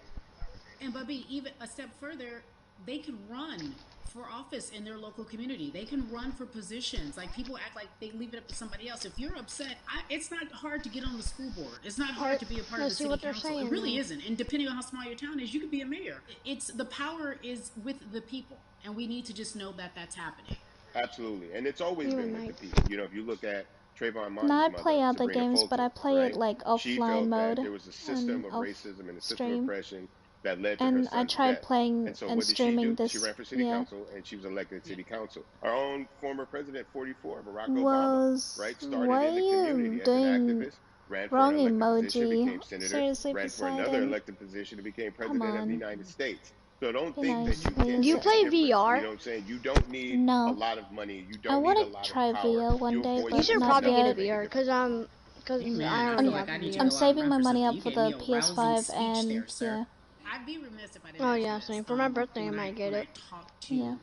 [SPEAKER 6] And but be even a step further, they can run for office in their local community. They can run for positions. Like, people act like they leave it up to somebody else. If you're upset, it's not hard to get on the school board. It's not hard to be a part of the city council. It really isn't. And depending on how small your town is, you could be a mayor. It's the power is with the people, and we need to just know that that's happening.
[SPEAKER 7] Absolutely, and it's always been with the people. You know, if you look at Trayvon Martin's
[SPEAKER 1] No, I
[SPEAKER 7] mother,
[SPEAKER 1] play other
[SPEAKER 7] Sabrina
[SPEAKER 1] games,
[SPEAKER 7] Fulton,
[SPEAKER 1] but I play
[SPEAKER 7] right?
[SPEAKER 1] it like
[SPEAKER 7] She
[SPEAKER 1] offline
[SPEAKER 7] felt
[SPEAKER 1] mode
[SPEAKER 7] that there was a system of racism and a system of oppression that led to her son's
[SPEAKER 1] I tried
[SPEAKER 7] death.
[SPEAKER 1] playing
[SPEAKER 7] And so
[SPEAKER 1] and
[SPEAKER 7] what did she
[SPEAKER 1] streaming
[SPEAKER 7] do?
[SPEAKER 1] this.
[SPEAKER 7] She ran for city council, and she was elected to city council. Our own former president, 44, Barack
[SPEAKER 1] Was
[SPEAKER 7] Obama, right, started
[SPEAKER 1] why
[SPEAKER 7] in the
[SPEAKER 1] are
[SPEAKER 7] community
[SPEAKER 1] you
[SPEAKER 7] as an
[SPEAKER 1] doing
[SPEAKER 7] activist, ran for
[SPEAKER 1] wrong
[SPEAKER 7] an elected position,
[SPEAKER 1] emoji?
[SPEAKER 7] became senator,
[SPEAKER 1] Seriously,
[SPEAKER 7] ran for another
[SPEAKER 1] Poseidon?
[SPEAKER 7] elected position, and became
[SPEAKER 1] Come
[SPEAKER 7] president of the
[SPEAKER 1] on.
[SPEAKER 7] United States. So don't
[SPEAKER 1] Be
[SPEAKER 7] think
[SPEAKER 1] nice,
[SPEAKER 7] that you can't
[SPEAKER 1] please.
[SPEAKER 2] You
[SPEAKER 7] make
[SPEAKER 2] play
[SPEAKER 7] a difference.
[SPEAKER 2] VR?
[SPEAKER 7] You know what I'm saying? You don't need a
[SPEAKER 1] No.
[SPEAKER 7] lot of money. You
[SPEAKER 1] I
[SPEAKER 7] don't need
[SPEAKER 1] want
[SPEAKER 7] a
[SPEAKER 1] to
[SPEAKER 7] lot
[SPEAKER 1] try
[SPEAKER 7] of power.
[SPEAKER 1] VR one
[SPEAKER 7] Your
[SPEAKER 1] day,
[SPEAKER 7] voice
[SPEAKER 1] but
[SPEAKER 2] You should
[SPEAKER 7] is
[SPEAKER 1] not
[SPEAKER 2] probably
[SPEAKER 1] yet.
[SPEAKER 2] get a
[SPEAKER 7] enough to make
[SPEAKER 2] VR,
[SPEAKER 7] a
[SPEAKER 2] because
[SPEAKER 7] difference.
[SPEAKER 6] Amen.
[SPEAKER 2] I
[SPEAKER 6] I
[SPEAKER 2] already
[SPEAKER 6] feel
[SPEAKER 2] have
[SPEAKER 6] like I need to
[SPEAKER 2] VR.
[SPEAKER 1] I'm
[SPEAKER 6] go out and
[SPEAKER 1] saving
[SPEAKER 6] run
[SPEAKER 1] my
[SPEAKER 6] for
[SPEAKER 1] money
[SPEAKER 6] something.
[SPEAKER 1] up
[SPEAKER 6] You
[SPEAKER 1] for
[SPEAKER 6] gave me
[SPEAKER 1] the
[SPEAKER 6] a rousing
[SPEAKER 1] PS5
[SPEAKER 6] speech
[SPEAKER 1] and
[SPEAKER 6] there, sir.
[SPEAKER 1] yeah.
[SPEAKER 6] I'd be remiss if I didn't
[SPEAKER 2] Oh
[SPEAKER 6] ask you
[SPEAKER 2] yeah,
[SPEAKER 6] this.
[SPEAKER 2] same. For my birthday, I might get
[SPEAKER 6] When
[SPEAKER 2] it.
[SPEAKER 6] I talk to
[SPEAKER 1] Yeah.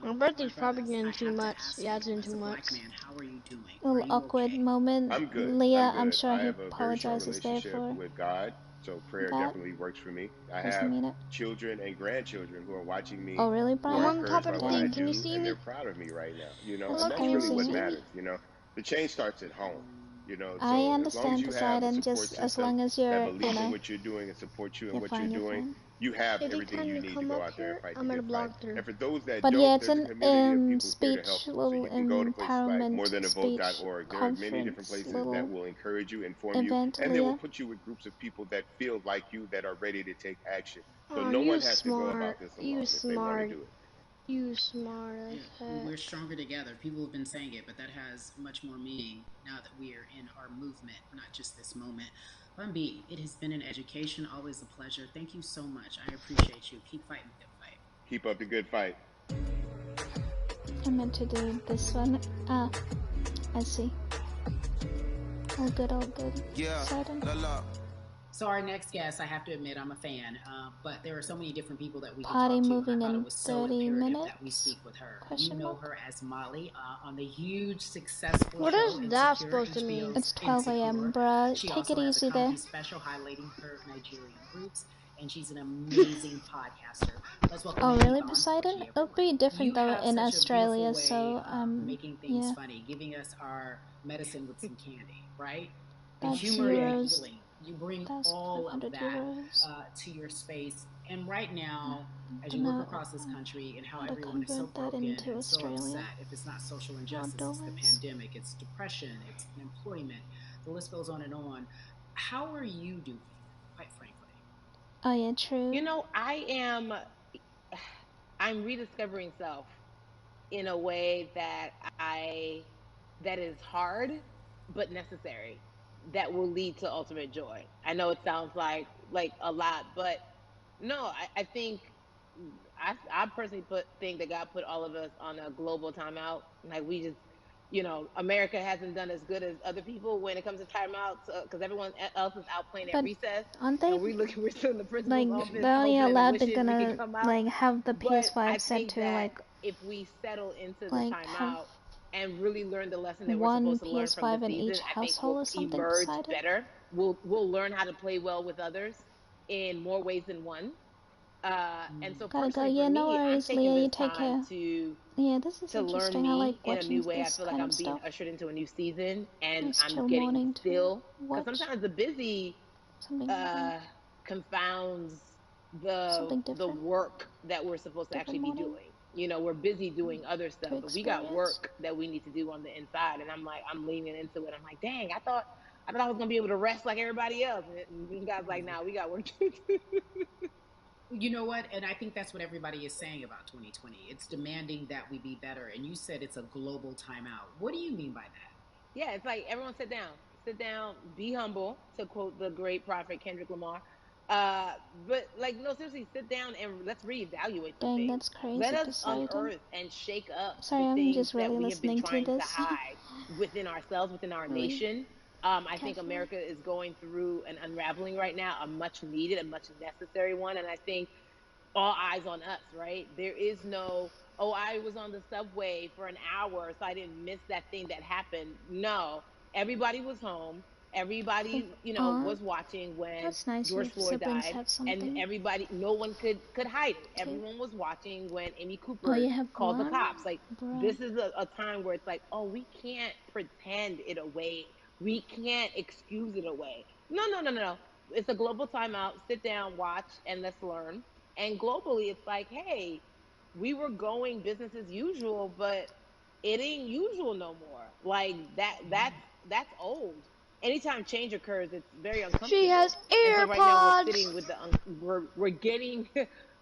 [SPEAKER 2] My
[SPEAKER 6] my
[SPEAKER 2] birthday's probably
[SPEAKER 6] brothers,
[SPEAKER 2] getting
[SPEAKER 6] I
[SPEAKER 2] too
[SPEAKER 6] have to
[SPEAKER 2] much.
[SPEAKER 6] ask
[SPEAKER 2] Yeah, it's
[SPEAKER 6] you,
[SPEAKER 2] getting
[SPEAKER 6] as
[SPEAKER 2] too
[SPEAKER 6] a
[SPEAKER 2] much.
[SPEAKER 6] black man, how are you doing?
[SPEAKER 1] A little
[SPEAKER 6] Are you
[SPEAKER 1] awkward
[SPEAKER 6] okay?
[SPEAKER 1] moment.
[SPEAKER 7] I'm good.
[SPEAKER 1] Leah,
[SPEAKER 7] I'm
[SPEAKER 1] I'm
[SPEAKER 7] good.
[SPEAKER 1] sure
[SPEAKER 7] I
[SPEAKER 1] he
[SPEAKER 7] have a very strong
[SPEAKER 1] apologizes there
[SPEAKER 7] relationship
[SPEAKER 1] for
[SPEAKER 7] with God, so prayer
[SPEAKER 1] that.
[SPEAKER 7] definitely works for me. I
[SPEAKER 1] Doesn't
[SPEAKER 7] have
[SPEAKER 1] mean it.
[SPEAKER 7] children and grandchildren who are watching me,
[SPEAKER 1] Oh, really,
[SPEAKER 7] who
[SPEAKER 2] I'm
[SPEAKER 7] are
[SPEAKER 1] Brian?
[SPEAKER 2] on top
[SPEAKER 7] encouraged
[SPEAKER 2] of
[SPEAKER 7] by
[SPEAKER 2] the
[SPEAKER 7] what I
[SPEAKER 2] thing.
[SPEAKER 1] Dang.
[SPEAKER 2] Can you
[SPEAKER 7] do,
[SPEAKER 2] see
[SPEAKER 7] and
[SPEAKER 2] me?
[SPEAKER 7] they're proud of me right now. You know,
[SPEAKER 1] That's
[SPEAKER 7] and that's really what
[SPEAKER 1] crazy.
[SPEAKER 7] matters. You know, the change starts at home. You know,
[SPEAKER 1] I
[SPEAKER 7] so as long as
[SPEAKER 1] understand,
[SPEAKER 7] you have a
[SPEAKER 1] Poseidon,
[SPEAKER 7] support
[SPEAKER 1] just as
[SPEAKER 7] system
[SPEAKER 1] long as
[SPEAKER 7] that
[SPEAKER 1] you're,
[SPEAKER 7] believes in what you're doing and supports you in
[SPEAKER 1] you're
[SPEAKER 7] what you're
[SPEAKER 1] fine, you're
[SPEAKER 7] doing,
[SPEAKER 1] fine.
[SPEAKER 7] you have
[SPEAKER 2] Did he
[SPEAKER 7] everything you
[SPEAKER 2] kindly
[SPEAKER 7] need to
[SPEAKER 2] come
[SPEAKER 7] go
[SPEAKER 2] up
[SPEAKER 7] out there and
[SPEAKER 2] here?
[SPEAKER 7] fight
[SPEAKER 2] I'm
[SPEAKER 7] the
[SPEAKER 2] gonna
[SPEAKER 7] good fight.
[SPEAKER 2] block her.
[SPEAKER 7] And for those that
[SPEAKER 1] But yeah,
[SPEAKER 7] don't,
[SPEAKER 1] it's
[SPEAKER 7] there's a
[SPEAKER 1] an
[SPEAKER 7] community of people here to
[SPEAKER 1] speech,
[SPEAKER 7] help you. So
[SPEAKER 1] little
[SPEAKER 7] you can go to places like
[SPEAKER 1] empowerment speech
[SPEAKER 7] morethanavote.org. There are many different
[SPEAKER 1] conference,
[SPEAKER 7] places that
[SPEAKER 1] little
[SPEAKER 7] will encourage you, inform you,
[SPEAKER 1] event,
[SPEAKER 7] and they will
[SPEAKER 1] Leah.
[SPEAKER 7] put you with groups of people that feel like you, that are ready to take action. So
[SPEAKER 2] Oh,
[SPEAKER 7] no
[SPEAKER 2] you
[SPEAKER 7] one has to go
[SPEAKER 2] smart.
[SPEAKER 7] about this
[SPEAKER 2] You
[SPEAKER 7] alone if they want to
[SPEAKER 2] smart.
[SPEAKER 7] do it.
[SPEAKER 2] You smart as heck.
[SPEAKER 6] We're stronger together. People have been saying it, but that has much more meaning now that we are in our movement, not just this moment. Bumby, it has been an education, always a pleasure. Thank you so much. I appreciate you. Keep fighting the good fight.
[SPEAKER 7] Keep up the good fight.
[SPEAKER 1] I meant to do this one. Ah, I see. All good, all good.
[SPEAKER 5] Yeah.
[SPEAKER 6] So our next guest, I have to admit, I'm a fan, but there are so many different people that we can
[SPEAKER 1] Party
[SPEAKER 6] talk to,
[SPEAKER 1] moving
[SPEAKER 6] and I thought
[SPEAKER 1] in
[SPEAKER 6] it was so
[SPEAKER 1] 30
[SPEAKER 6] imperative that we
[SPEAKER 1] minutes?
[SPEAKER 6] speak with her.
[SPEAKER 1] Question
[SPEAKER 6] You know
[SPEAKER 1] mark?
[SPEAKER 6] her as Molly on the huge, successful
[SPEAKER 2] What
[SPEAKER 6] show
[SPEAKER 2] is that
[SPEAKER 6] Insecure,
[SPEAKER 2] supposed to mean?
[SPEAKER 6] HBO's
[SPEAKER 1] It's 12 a.m.,
[SPEAKER 6] Insecure.
[SPEAKER 1] bruh.
[SPEAKER 6] She
[SPEAKER 1] Take
[SPEAKER 6] also
[SPEAKER 1] it
[SPEAKER 6] has
[SPEAKER 1] easy
[SPEAKER 6] a
[SPEAKER 1] there.
[SPEAKER 6] comedy special highlighting her Nigerian roots, and she's an amazing podcaster. Let's welcome
[SPEAKER 1] Oh, really,
[SPEAKER 6] Eva,
[SPEAKER 1] Poseidon?
[SPEAKER 6] unfortunately,
[SPEAKER 1] It'll be different
[SPEAKER 6] you
[SPEAKER 1] though
[SPEAKER 6] have
[SPEAKER 1] in
[SPEAKER 6] such
[SPEAKER 1] Australia,
[SPEAKER 6] a beautiful way
[SPEAKER 1] so
[SPEAKER 6] making things
[SPEAKER 1] yeah.
[SPEAKER 6] funny, giving us our medicine with some candy, right? The
[SPEAKER 1] That's
[SPEAKER 6] humor and
[SPEAKER 1] euros.
[SPEAKER 6] healing. You bring
[SPEAKER 1] That's
[SPEAKER 6] all of
[SPEAKER 1] 500
[SPEAKER 6] that
[SPEAKER 1] euros.
[SPEAKER 6] to your space. And right now,
[SPEAKER 1] I'm
[SPEAKER 6] as you look
[SPEAKER 1] gonna
[SPEAKER 6] across this country and how
[SPEAKER 1] try to
[SPEAKER 6] everyone is so
[SPEAKER 1] convert that
[SPEAKER 6] broken
[SPEAKER 1] into
[SPEAKER 6] and so
[SPEAKER 1] Australia.
[SPEAKER 6] upset, if it's not social
[SPEAKER 1] Not
[SPEAKER 6] injustice, it's the
[SPEAKER 1] dollars.
[SPEAKER 6] pandemic, it's depression, it's unemployment, the list goes on and on. How are you doing, quite frankly?
[SPEAKER 1] Oh yeah, true.
[SPEAKER 8] You know, I'm rediscovering self in a way that is hard but necessary, that will lead to ultimate joy. I know it sounds like a lot, but no, I think I personally think that God put all of us on a global timeout. Like, we just, America hasn't done as good as other people when it comes to timeouts, because everyone else is out playing at
[SPEAKER 1] But
[SPEAKER 8] recess,
[SPEAKER 1] aren't they
[SPEAKER 8] and we're still in the principal's
[SPEAKER 1] like
[SPEAKER 8] office
[SPEAKER 1] they're only
[SPEAKER 8] hoping and
[SPEAKER 1] allowed to
[SPEAKER 8] wishing we could
[SPEAKER 1] gonna
[SPEAKER 8] come out.
[SPEAKER 1] like have the
[SPEAKER 8] But I
[SPEAKER 1] PS5 set
[SPEAKER 8] think
[SPEAKER 1] to
[SPEAKER 8] that if we settle into the
[SPEAKER 1] have
[SPEAKER 8] timeout and really learn the lesson that we're
[SPEAKER 1] one
[SPEAKER 8] supposed to learn from the
[SPEAKER 1] PS5 in
[SPEAKER 8] season,
[SPEAKER 1] each
[SPEAKER 8] I think
[SPEAKER 1] household
[SPEAKER 8] we'll
[SPEAKER 1] or something,
[SPEAKER 8] emerge
[SPEAKER 1] Poseidon?
[SPEAKER 8] better. We'll learn how to play well with others in more ways than one. And so
[SPEAKER 1] Gotta go.
[SPEAKER 8] personally, for
[SPEAKER 1] Yeah, no
[SPEAKER 8] me, I'm
[SPEAKER 1] worries,
[SPEAKER 8] taking
[SPEAKER 1] Leah. You
[SPEAKER 8] this
[SPEAKER 1] take
[SPEAKER 8] time
[SPEAKER 1] care. Yeah, this is
[SPEAKER 8] to learn
[SPEAKER 1] interesting. I like
[SPEAKER 8] me in a
[SPEAKER 1] watching
[SPEAKER 8] new way. I
[SPEAKER 1] this
[SPEAKER 8] feel like
[SPEAKER 1] kind
[SPEAKER 8] I'm
[SPEAKER 1] of
[SPEAKER 8] being
[SPEAKER 1] stuff.
[SPEAKER 8] ushered into a new season, and
[SPEAKER 1] Nice
[SPEAKER 8] I'm
[SPEAKER 1] chill
[SPEAKER 8] getting
[SPEAKER 1] morning to
[SPEAKER 8] still, because
[SPEAKER 1] watch
[SPEAKER 8] sometimes the busy
[SPEAKER 1] something different.
[SPEAKER 8] confounds
[SPEAKER 1] Something
[SPEAKER 8] the
[SPEAKER 1] different.
[SPEAKER 8] work that we're supposed to actually
[SPEAKER 1] Different
[SPEAKER 8] be
[SPEAKER 1] morning
[SPEAKER 8] doing. We're busy doing other stuff,
[SPEAKER 1] to
[SPEAKER 8] but we got
[SPEAKER 1] experience.
[SPEAKER 8] work that we need to do on the inside. And I'm leaning into it. I'm like, dang, I thought I was gonna be able to rest like everybody else. And God's like, nah, we got work to do.
[SPEAKER 6] You know what? And I think that's what everybody is saying about 2020. It's demanding that we be better. And you said it's a global timeout. What do you mean by that?
[SPEAKER 8] Yeah, it's like, everyone sit down, be humble, to quote the great prophet Kendrick Lamar. But like, no, seriously, sit down and let's reevaluate some
[SPEAKER 1] Dang,
[SPEAKER 8] things.
[SPEAKER 1] that's crazy,
[SPEAKER 8] Let us
[SPEAKER 1] Poseidon.
[SPEAKER 8] unearth and shake up
[SPEAKER 1] Sorry,
[SPEAKER 8] the
[SPEAKER 1] I'm
[SPEAKER 8] things
[SPEAKER 1] just
[SPEAKER 8] that
[SPEAKER 1] really
[SPEAKER 8] we have been
[SPEAKER 1] listening to
[SPEAKER 8] trying to
[SPEAKER 1] this.
[SPEAKER 8] hide within ourselves, within our
[SPEAKER 1] Really
[SPEAKER 8] nation. I think
[SPEAKER 1] carefully.
[SPEAKER 8] America is going through an unraveling right now, a much needed, a much necessary one. And I think all eyes on us, right? There is no, oh, I was on the subway for an hour, so I didn't miss that thing that happened. No, everybody was home. everybody, you know, was watching when
[SPEAKER 1] that's nice.
[SPEAKER 8] George
[SPEAKER 1] Your
[SPEAKER 8] Floyd
[SPEAKER 1] siblings
[SPEAKER 8] died,
[SPEAKER 1] have something.
[SPEAKER 8] and everybody, no one could hide it. Everyone was watching when Amy
[SPEAKER 1] Oh,
[SPEAKER 8] Cooper
[SPEAKER 1] you have
[SPEAKER 8] called the
[SPEAKER 1] one?
[SPEAKER 8] cops. Like,
[SPEAKER 1] Bruh.
[SPEAKER 8] this is a time where it's like, oh, we can't pretend it away. We can't excuse it away. No. It's a global timeout. Sit down, watch, and let's learn. And globally, it's like, hey, we were going business as usual, but it ain't usual no more. Like that's old. Anytime change occurs, it's very uncomfortable.
[SPEAKER 2] She has
[SPEAKER 8] And so right now we're
[SPEAKER 2] AirPods.
[SPEAKER 8] sitting with the we're getting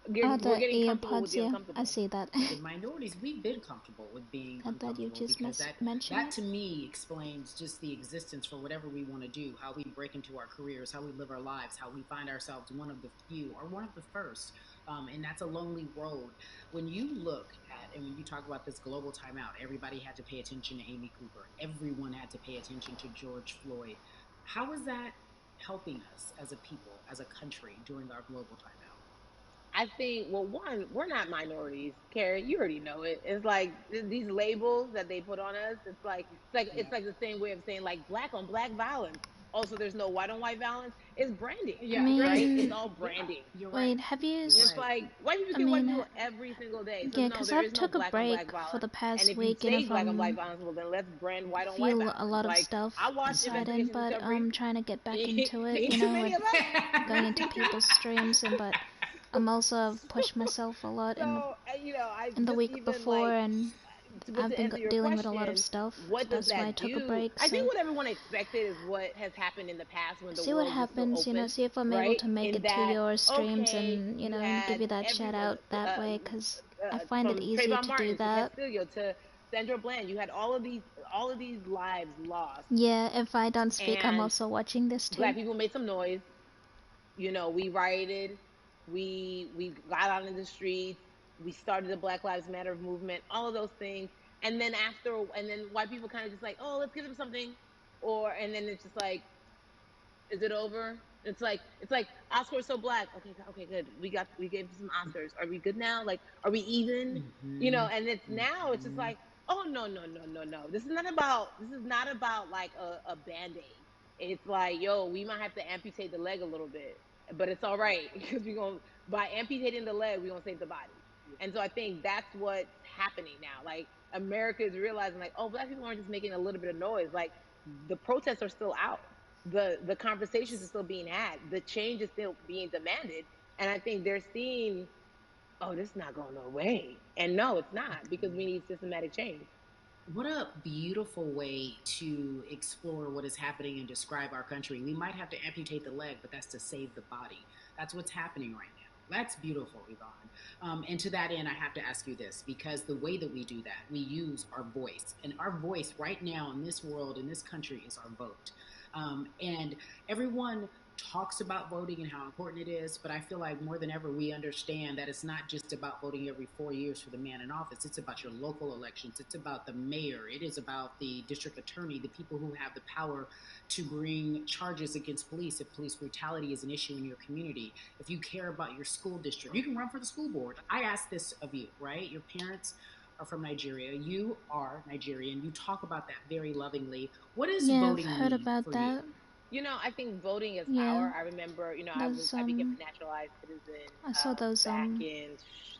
[SPEAKER 1] Oh,
[SPEAKER 8] we're
[SPEAKER 1] the
[SPEAKER 8] getting comfortable with
[SPEAKER 1] AirPods,
[SPEAKER 8] the
[SPEAKER 1] yeah.
[SPEAKER 8] uncomfortable.
[SPEAKER 1] I see that.
[SPEAKER 6] The minorities, we've been comfortable with being
[SPEAKER 1] I thought you
[SPEAKER 6] uncomfortable
[SPEAKER 1] just
[SPEAKER 6] because that to me explains just the existence for whatever we want to do, how we break into our careers, how we live our lives, how we find ourselves one of the few or one of the first. And that's a lonely road. When you look at, and when you talk about this global timeout, everybody had to pay attention to Amy Cooper. Everyone had to pay attention to George Floyd. How is that helping us as a people, as a country during our global timeout?
[SPEAKER 8] I think, well, one, we're not minorities, Carrie. You already know it. It's like these labels that they put on us. It's like the same way of saying like black on black violence. Also, there's no white on white violence. It's branding, right? It's all branding.
[SPEAKER 6] You're
[SPEAKER 1] Wait,
[SPEAKER 6] right.
[SPEAKER 1] have you?
[SPEAKER 8] It's like white people kill white people every single day. So
[SPEAKER 1] Yeah,
[SPEAKER 8] no,
[SPEAKER 1] because
[SPEAKER 8] there
[SPEAKER 1] I've
[SPEAKER 8] is no
[SPEAKER 1] took a
[SPEAKER 8] black on black
[SPEAKER 1] break
[SPEAKER 8] violence.
[SPEAKER 1] for the past
[SPEAKER 8] And if
[SPEAKER 1] week,
[SPEAKER 8] you
[SPEAKER 1] you
[SPEAKER 8] say
[SPEAKER 1] know,
[SPEAKER 8] black on
[SPEAKER 1] from
[SPEAKER 8] black violence, well then let's brand white on white
[SPEAKER 1] feel
[SPEAKER 8] violence.
[SPEAKER 1] a lot of
[SPEAKER 8] Like,
[SPEAKER 1] stuff
[SPEAKER 8] I watched
[SPEAKER 1] deciding,
[SPEAKER 8] Investigation
[SPEAKER 1] but
[SPEAKER 8] Discovery.
[SPEAKER 1] I'm trying to get back into it,
[SPEAKER 8] Ain't
[SPEAKER 1] you
[SPEAKER 8] too
[SPEAKER 1] know,
[SPEAKER 8] many
[SPEAKER 1] with
[SPEAKER 8] of us.
[SPEAKER 1] going into people's streams, but I'm also have pushed myself a lot
[SPEAKER 8] So, you know, I
[SPEAKER 1] in the
[SPEAKER 8] just
[SPEAKER 1] week
[SPEAKER 8] even
[SPEAKER 1] before,
[SPEAKER 8] like,
[SPEAKER 1] and
[SPEAKER 8] but
[SPEAKER 1] I've
[SPEAKER 8] to
[SPEAKER 1] been
[SPEAKER 8] answer your
[SPEAKER 1] dealing with a lot of
[SPEAKER 8] question,
[SPEAKER 1] stuff.
[SPEAKER 8] what does
[SPEAKER 1] That's why I
[SPEAKER 8] that
[SPEAKER 1] took a
[SPEAKER 8] do?
[SPEAKER 1] break.
[SPEAKER 8] I think
[SPEAKER 1] So
[SPEAKER 8] what everyone expected is what has happened in the past when the
[SPEAKER 1] see what
[SPEAKER 8] world was still
[SPEAKER 1] happens, you know.
[SPEAKER 8] open,
[SPEAKER 1] See if I'm able
[SPEAKER 8] right?
[SPEAKER 1] to make
[SPEAKER 8] In
[SPEAKER 1] it to
[SPEAKER 8] that,
[SPEAKER 1] your streams
[SPEAKER 8] okay,
[SPEAKER 1] and you
[SPEAKER 8] you
[SPEAKER 1] know give
[SPEAKER 8] had
[SPEAKER 1] you that shout
[SPEAKER 8] everyone,
[SPEAKER 1] out that way, because I find it
[SPEAKER 8] from
[SPEAKER 1] easy
[SPEAKER 8] Trayvon
[SPEAKER 1] to do
[SPEAKER 8] Martin to
[SPEAKER 1] that.
[SPEAKER 8] Castillo to Sandra Bland. You had all of these lives lost.
[SPEAKER 1] Yeah, if I don't speak, I'm
[SPEAKER 8] And
[SPEAKER 1] also watching this too.
[SPEAKER 8] black people made some noise. You know, we rioted, we got out in the streets, we started the Black Lives Matter movement, all of those things. And then white people kind of just like, oh, let's give them something, and then it's just like, is it over? It's like Oscar so black. Okay, good. We gave some Oscars. Are we good now? Like, are we even? You know, and it's just like, oh no. This is not about like a band-aid. It's like, yo, we might have to amputate the leg a little bit, but it's all right because by amputating the leg, we're gonna save the body. And so I think that's what's happening now. Like, America is realizing like, oh, black people aren't just making a little bit of noise. Like, the protests are still out. The conversations are still being had. The change is still being demanded. And I think they're seeing, oh, this is not going away. And no, it's not, because we need systematic change.
[SPEAKER 6] What a beautiful way to explore what is happening and describe our country. We might have to amputate the leg, but that's to save the body. That's what's happening right now. That's beautiful, Yvonne. And to that end, I have to ask you this, because the way that we do that, we use our voice. And our voice right now in this world, in this country, is our vote. And everyone talks about voting and how important it is, but I feel like more than ever we understand that it's not just about voting every 4 years for the man in office. It's about your local elections. It's about the mayor. It is about the district attorney, the people who have the power to bring charges against police if police brutality is an issue in your community. If you care about your school district, you can run for the school board. I ask this of you, right? Your parents are from Nigeria. You are Nigerian. You talk about that very lovingly. What is voting
[SPEAKER 1] I've heard
[SPEAKER 6] mean
[SPEAKER 1] about
[SPEAKER 6] for
[SPEAKER 1] that.
[SPEAKER 6] you?
[SPEAKER 8] You know, I think voting is power. I remember, you know, I became a naturalized citizen
[SPEAKER 1] I saw those
[SPEAKER 8] back in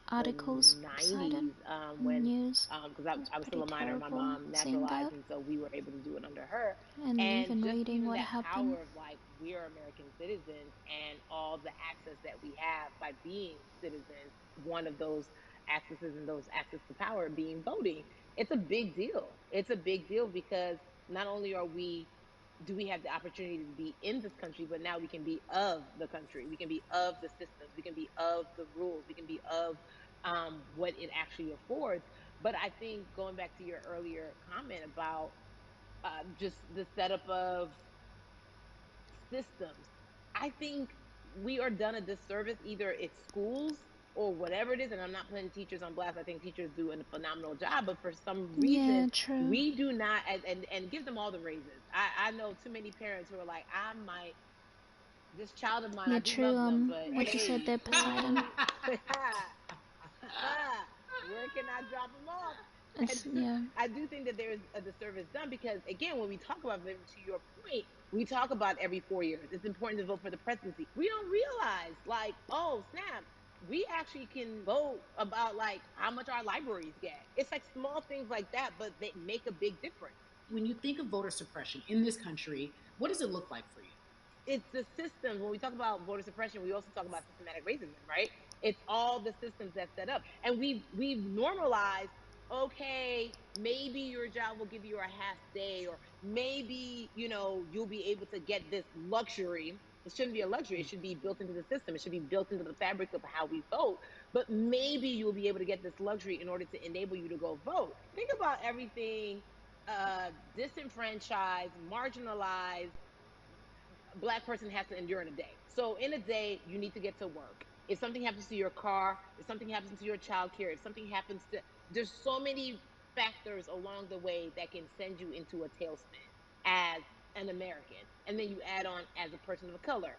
[SPEAKER 1] articles
[SPEAKER 8] the 90s when
[SPEAKER 1] news.
[SPEAKER 8] because I was still a minor. My mom naturalized, and so we were able to do it under her.
[SPEAKER 1] And even
[SPEAKER 8] Just
[SPEAKER 1] reading
[SPEAKER 8] even
[SPEAKER 1] what
[SPEAKER 8] that
[SPEAKER 1] happened.
[SPEAKER 8] power of like, we are American citizens, and all the access that we have by being citizens. One of those accesses and those access to power being voting. It's a big deal. It's a big deal because not only do we have the opportunity to be in this country, but now we can be of the country. We can be of the systems. We can be of the rules. We can be of what it actually affords. But I think, going back to your earlier comment about just the setup of systems, I think we are done a disservice, either it's schools or whatever it is. And I'm not putting teachers on blast. I think teachers do a phenomenal job, but for some reason, we do not, and give them all the raises. I know too many parents who are like, this child of mine, I do love them, but
[SPEAKER 1] what you said there, Poseidon.
[SPEAKER 8] where can I drop them off?
[SPEAKER 1] Yeah.
[SPEAKER 8] I do think that there's a disservice done because, again, when we talk about voting, to your point, we talk about every 4 years. It's important to vote for the presidency. We don't realize, like, oh, snap, we actually can vote about, like, how much our libraries get. It's like small things like that, but they make a big difference.
[SPEAKER 6] When you think of voter suppression in this country, what does it look like for you?
[SPEAKER 8] It's the systems. When we talk about voter suppression, we also talk about systematic racism, right? It's all the systems that set up. And we've normalized, okay, maybe your job will give you a half day, or maybe, you'll be able to get this luxury. It shouldn't be a luxury. It should be built into the system. It should be built into the fabric of how we vote. But maybe you'll be able to get this luxury in order to enable you to go vote. Think about everything disenfranchised, marginalized Black person has to endure in a day. So in a day, you need to get to work. If something happens to your car, if something happens to your child care, if something happens to, there's so many factors along the way that can send you into a tailspin as an American. And then you add on as a person of color.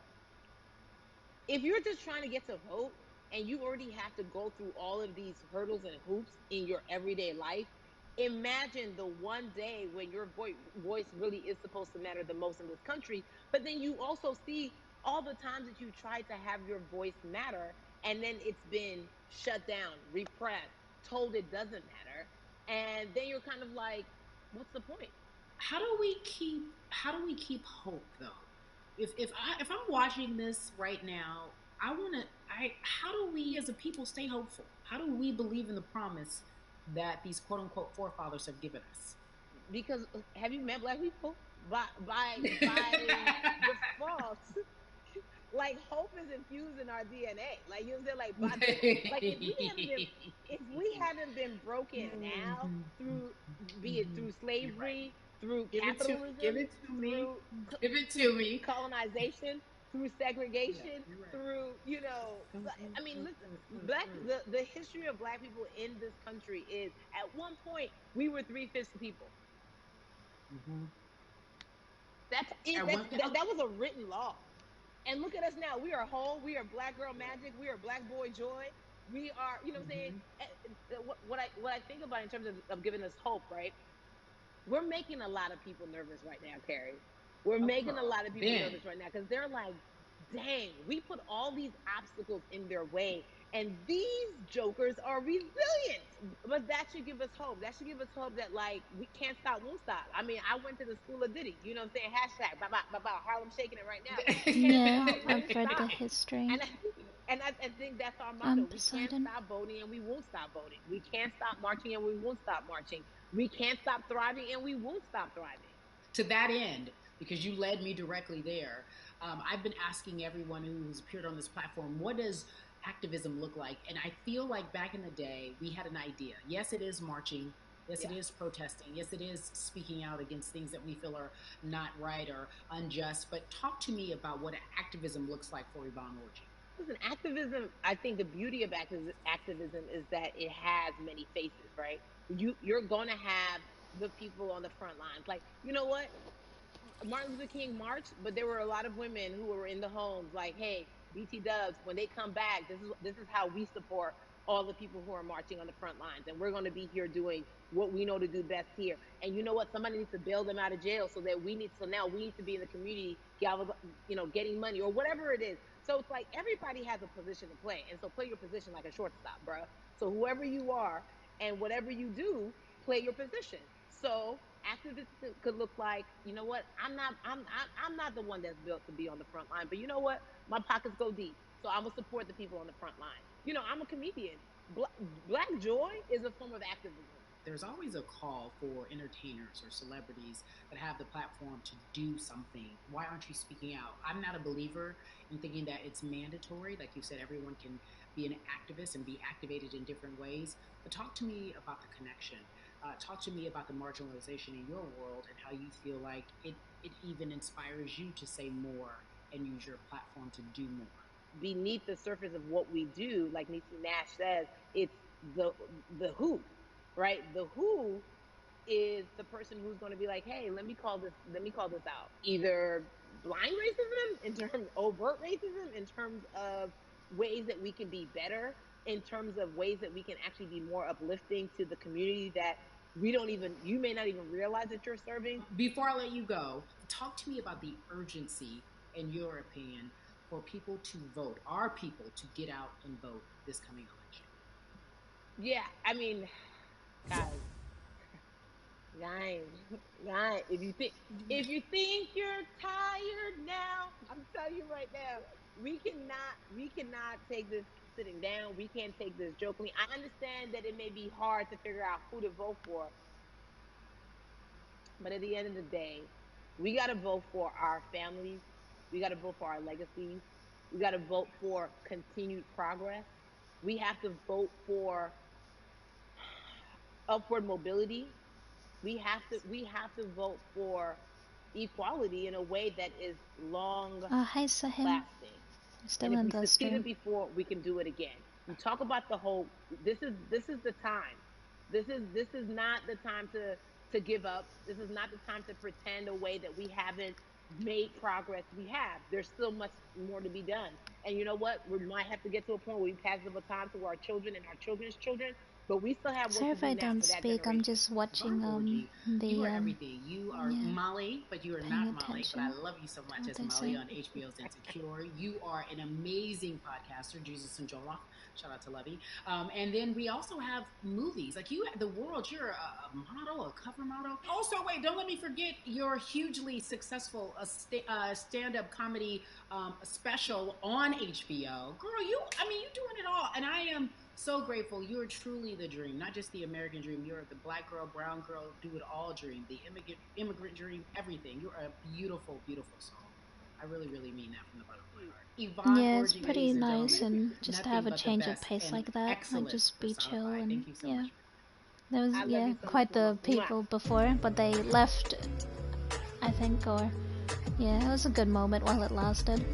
[SPEAKER 8] If you're just trying to get to vote and you already have to go through all of these hurdles and hoops in your everyday life, imagine the one day when your voice really is supposed to matter the most in this country. But then you also see all the times that you tried to have your voice matter, and then it's been shut down, repressed, told it doesn't matter. And then you're kind of like, what's the point?
[SPEAKER 6] How do we keep hope though? If I'm watching this right now, how do we as a people stay hopeful? How do we believe in the promise that these quote unquote forefathers have given us?
[SPEAKER 8] Because have you met Black people? By default, like, hope is infused in our DNA. Like, you know what I'm saying? Like if we haven't been broken now through, be it through slavery, through capitalism,
[SPEAKER 6] give it to me,
[SPEAKER 8] colonization, through segregation, through, I mean, listen, the history of Black people in this country is, at one point, we were 3/5 people. That was a written law. And look at us now. We are whole. We are Black girl magic. We are Black boy joy. We are, you know what I'm saying? What I think about in terms of giving us hope, right? We're making a lot of people nervous right now, Carrie. We're making a lot of people nervous right now because they're like, dang, we put all these obstacles in their way, and these jokers are resilient. But that should give us hope. That should give us hope that, like, we can't stop, won't stop. I mean, I went to the school of Diddy. You know what I'm saying? Hashtag, Harlem shaking it right now.
[SPEAKER 1] Yeah, I've read the history.
[SPEAKER 8] And I think that's our motto. We can't stop voting and we won't stop voting. We can't stop marching and we won't stop marching. We can't stop thriving and we won't stop thriving.
[SPEAKER 6] To that end, because you led me directly there, I've been asking everyone who's appeared on this platform, what does activism look like? And I feel like back in the day, we had an idea. Yes, it is marching. Yes, it is protesting. Yes, it is speaking out against things that we feel are not right or unjust. But talk to me about what activism looks like for Yvonne Orji.
[SPEAKER 8] Listen, activism, I think the beauty of activism is that it has many faces, right? You're going to have the people on the front lines. Like, you know what? Martin Luther King marched, but there were a lot of women who were in the homes like, hey, BT Dubs, when they come back, this is how we support all the people who are marching on the front lines. And we're going to be here doing what we know to do best here. And you know what? Somebody needs to bail them out of jail so now we need to be in the community, getting money or whatever it is. So it's like everybody has a position to play. And so play your position like a shortstop, bruh. So whoever you are and whatever you do, play your position. So activism could look like, you know what? I'm not the one that's built to be on the front line, but you know what? My pockets go deep, so I'm gonna support the people on the front line. I'm a comedian. Black joy is a form of activism.
[SPEAKER 6] There's always a call for entertainers or celebrities that have the platform to do something. Why aren't you speaking out? I'm not a believer in thinking that it's mandatory. Like you said, everyone can be an activist and be activated in different ways. But talk to me about the connection. Talk to me about the marginalization in your world and how you feel like it even inspires you to say more and use your platform to do more.
[SPEAKER 8] Beneath the surface of what we do, like Niecy Nash says, it's the who, right? The who is the person who's going to be like, hey, let me call this out. Either blind racism, in terms of overt racism, in terms of ways that we can be better. in terms of ways that we can actually be more uplifting to the community that you may not even realize that you're serving.
[SPEAKER 6] Before I let you go, talk to me about the urgency, in your opinion, for people to vote, our people to get out and vote this coming election.
[SPEAKER 8] Yeah, I mean, guys, if you think you're tired now, I'm telling you right now, we cannot take this sitting down. We can't take this jokingly. I understand that it may be hard to figure out who to vote for, but at the end of the day, we got to vote for our families. We got to vote for our legacies. We got to vote for continued progress. We have to vote for upward mobility. We have to vote for equality in a way that is long
[SPEAKER 1] Hi, Sahim.
[SPEAKER 8] lasting.
[SPEAKER 1] Still
[SPEAKER 8] And if
[SPEAKER 1] in
[SPEAKER 8] we
[SPEAKER 1] the
[SPEAKER 8] succeeded
[SPEAKER 1] stream.
[SPEAKER 8] before, we can do it again. You talk about the whole. This is the time. This is not the time to give up. This is not the time to pretend a way that we haven't made progress. We have. There's still much more to be done. And you know what? We might have to get to a point where we pass the baton to our children and our children's children. But we still have
[SPEAKER 1] Sorry
[SPEAKER 8] work
[SPEAKER 1] if
[SPEAKER 8] to
[SPEAKER 1] I
[SPEAKER 8] do now
[SPEAKER 1] don't
[SPEAKER 8] for that
[SPEAKER 1] speak.
[SPEAKER 8] generation.
[SPEAKER 1] I'm just watching the
[SPEAKER 6] You are everything. You are
[SPEAKER 1] yeah,
[SPEAKER 6] Molly, but you are not Molly. But I love you so much as Molly
[SPEAKER 1] say.
[SPEAKER 6] on HBO's Insecure. You are an amazing podcaster, Jesus and Jola. Shout out to Lovey. And then we also have movies. Like you, The World. You're a model, a cover model. Also, wait, don't let me forget your hugely successful stand-up comedy special on HBO. Girl, you doing it all, and I am so grateful. You're truly the dream, not just the American dream. You're the black girl, brown girl, do it all dream, the immigrant dream, everything. You're a beautiful, beautiful soul. I really, really mean that from the bottom of my heart. Yvonne,
[SPEAKER 1] yeah, it's pretty nice, and just to have a change of pace like that, like just be chill and yeah. There was quite the people before, but they left, I think, or yeah, it was a good moment while it lasted.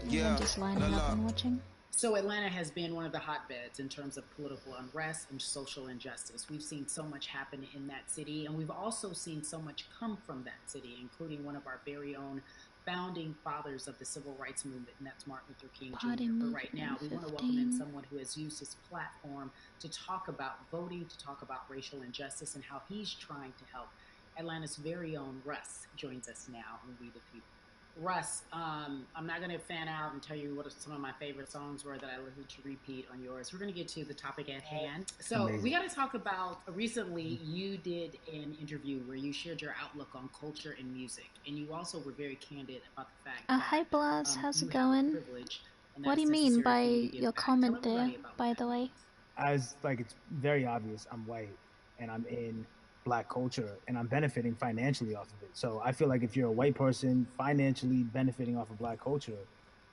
[SPEAKER 1] Yeah, just lining up and watching.
[SPEAKER 6] So Atlanta has been one of the hotbeds in terms of political unrest and social injustice. We've seen so much happen in that city, and we've also seen so much come from that city, including one of our very own founding fathers of the civil rights movement, and that's Martin Luther King Jr. But right now, we want to welcome in someone who has used his platform to talk about voting, to talk about racial injustice, and how he's trying to help. Atlanta's very own Russ joins us now on We the People. Russ, I'm not going to fan out and tell you what some of my favorite songs were that I listened to repeat on yours. We're going to get to the topic at hand. So we got to talk about, recently you did an interview where you shared your outlook on culture and music. And you also were very candid about the fact that
[SPEAKER 1] hi Blas, how's it going? What do you mean by your comment there, by the way?
[SPEAKER 9] As like, it's very obvious I'm white and I'm in black culture and I'm benefiting financially off of it. So I feel like if you're a white person financially benefiting off of black culture,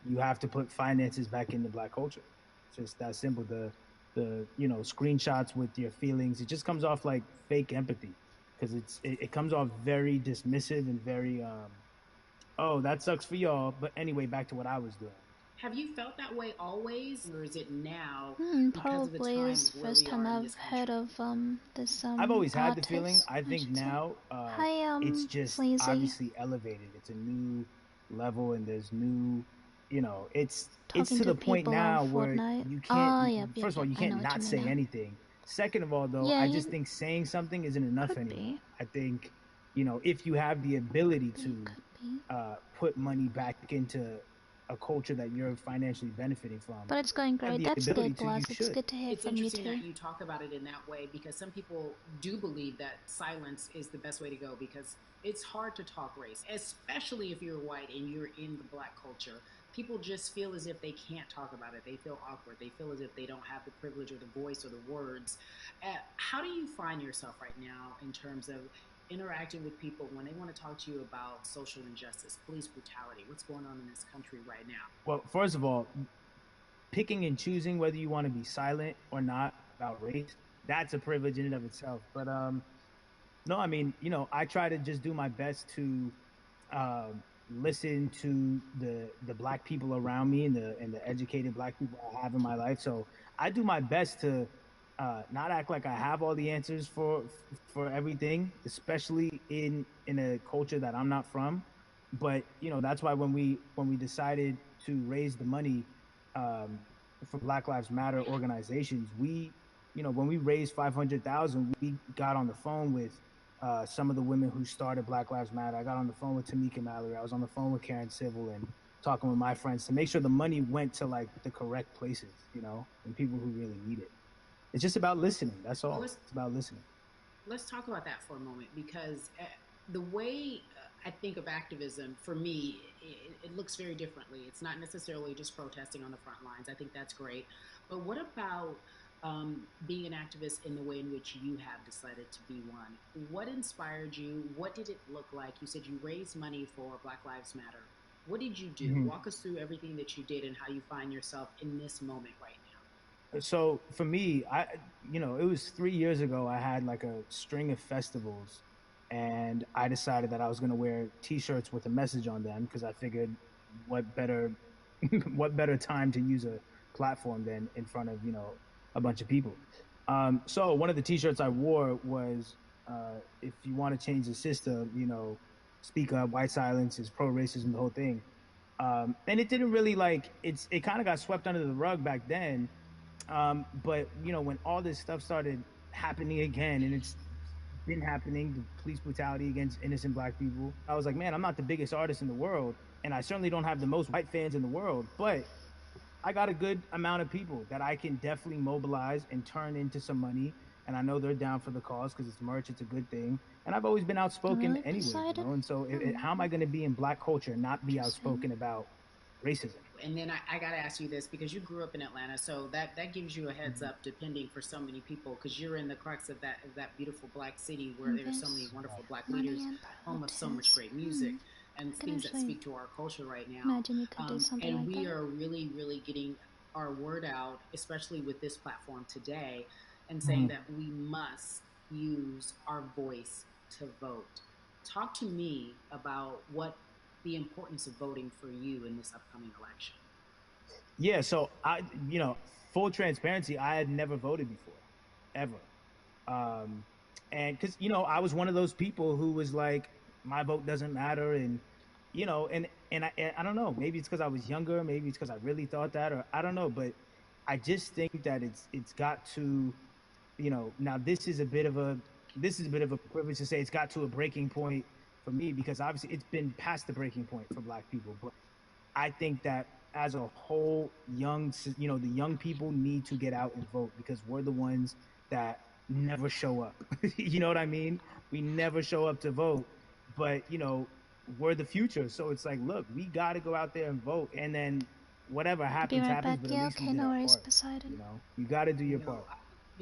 [SPEAKER 9] you have to put finances back into black culture. It's just that simple. The screenshots with your feelings, it just comes off like fake empathy, because it comes off very dismissive and very oh, that sucks for y'all, but anyway, back to what I was doing.
[SPEAKER 6] Have you felt that way always, or is it now?
[SPEAKER 1] Probably is the first time I've heard of this
[SPEAKER 9] I've always had
[SPEAKER 1] artist,
[SPEAKER 9] the feeling. I think now it's just
[SPEAKER 1] Sleazy.
[SPEAKER 9] Obviously elevated. It's a new level, and there's new, it's to the point now where you can't. First of all, you can't not say anything. Second of all, though, I just think saying something isn't enough anymore. I think, if you have the ability to put money back into a culture that you're financially benefiting from.
[SPEAKER 1] But it's going great. That's good, Blas. It's good to hear from you too.
[SPEAKER 6] It's interesting that you talk about it in that way, because some people do believe that silence is the best way to go, because it's hard to talk race, especially if you're white and you're in the black culture. People just feel as if they can't talk about it. They feel awkward. They feel as if they don't have the privilege or the voice or the words. How do you find yourself right now in terms of interacting with people when they want to talk to you about social injustice, police brutality, what's going on in this country right now?
[SPEAKER 9] Well, first of all, picking and choosing whether you want to be silent or not about race, that's a privilege in and of itself. But no, I mean, I try to just do my best to listen to the black people around me and the educated black people I have in my life. So I do my best to not act like I have all the answers for everything, especially in a culture that I'm not from. But that's why when we decided to raise the money, for Black Lives Matter organizations, we, you know, when we raised 500,000, we got on the phone with some of the women who started Black Lives Matter. I got on the phone with Tamika Mallory. I was on the phone with Karen Civil and talking with my friends to make sure the money went to like the correct places, you know, and people who really need it. It's just about listening. That's all. It's about listening.
[SPEAKER 6] Let's talk about that for a moment, because the way I think of activism, for me, it looks very differently. It's not necessarily just protesting on the front lines. I think that's great. But what about being an activist in the way in which you have decided to be one? What inspired you? What did it look like? You said you raised money for Black Lives Matter. What did you do? Mm-hmm. Walk us through everything that you did and how you find yourself in this moment right now.
[SPEAKER 9] So for me, you know, it was 3 years ago. I had like a string of festivals, and I decided that I was going to wear T-shirts with a message on them, because I figured, what better time to use a platform than in front of, you know, a bunch of people. So one of the T-shirts I wore was, if you want to change the system, you know, speak up. White silence is pro-racism, the whole thing. And it didn't really it kind of got swept under the rug back then. But, you know, when all this stuff started happening again, and it's been happening, the police brutality against innocent Black people, I was like, man, I'm not the biggest artist in the world, and I certainly don't have the most white fans in the world, but I got a good amount of people that I can definitely mobilize and turn into some money, and I know they're down for the cause because it's merch, it's a good thing, and I've always been outspoken anyway, you know, and so how am I going to be in Black culture and not be outspoken about racism?
[SPEAKER 6] And then I got to ask you this, because you grew up in Atlanta, so that gives you a heads up, depending for so many people, because you're in the crux of that beautiful Black city where there's so many wonderful Black leaders, home of so much great music, and things that speak to our culture right now.
[SPEAKER 1] Imagine you could do something
[SPEAKER 6] and
[SPEAKER 1] like
[SPEAKER 6] we
[SPEAKER 1] that.
[SPEAKER 6] are really, really getting our word out, especially with this platform today, and saying that we must use our voice to vote. Talk to me about what the importance of voting for you in this upcoming election.
[SPEAKER 9] Yeah, so you know, full transparency, I had never voted before, ever. And because, you know, I was one of those people who was like, my vote doesn't matter, and, you know, and I don't know, maybe it's because I was younger, maybe it's because I really thought that, or I don't know, but I just think that it's got to, you know, now this is a bit of a privilege to say it's got to a breaking point for me, because obviously it's been past the breaking point for Black people, but I think that as a whole, the young people need to get out and vote, because we're the ones that never show up. You know what I mean? We never show up to vote, but, you know, we're the future. So it's like, look, we got to go out there and vote, and then whatever happens, happens, but at least we did our part. You know, you got to do your part.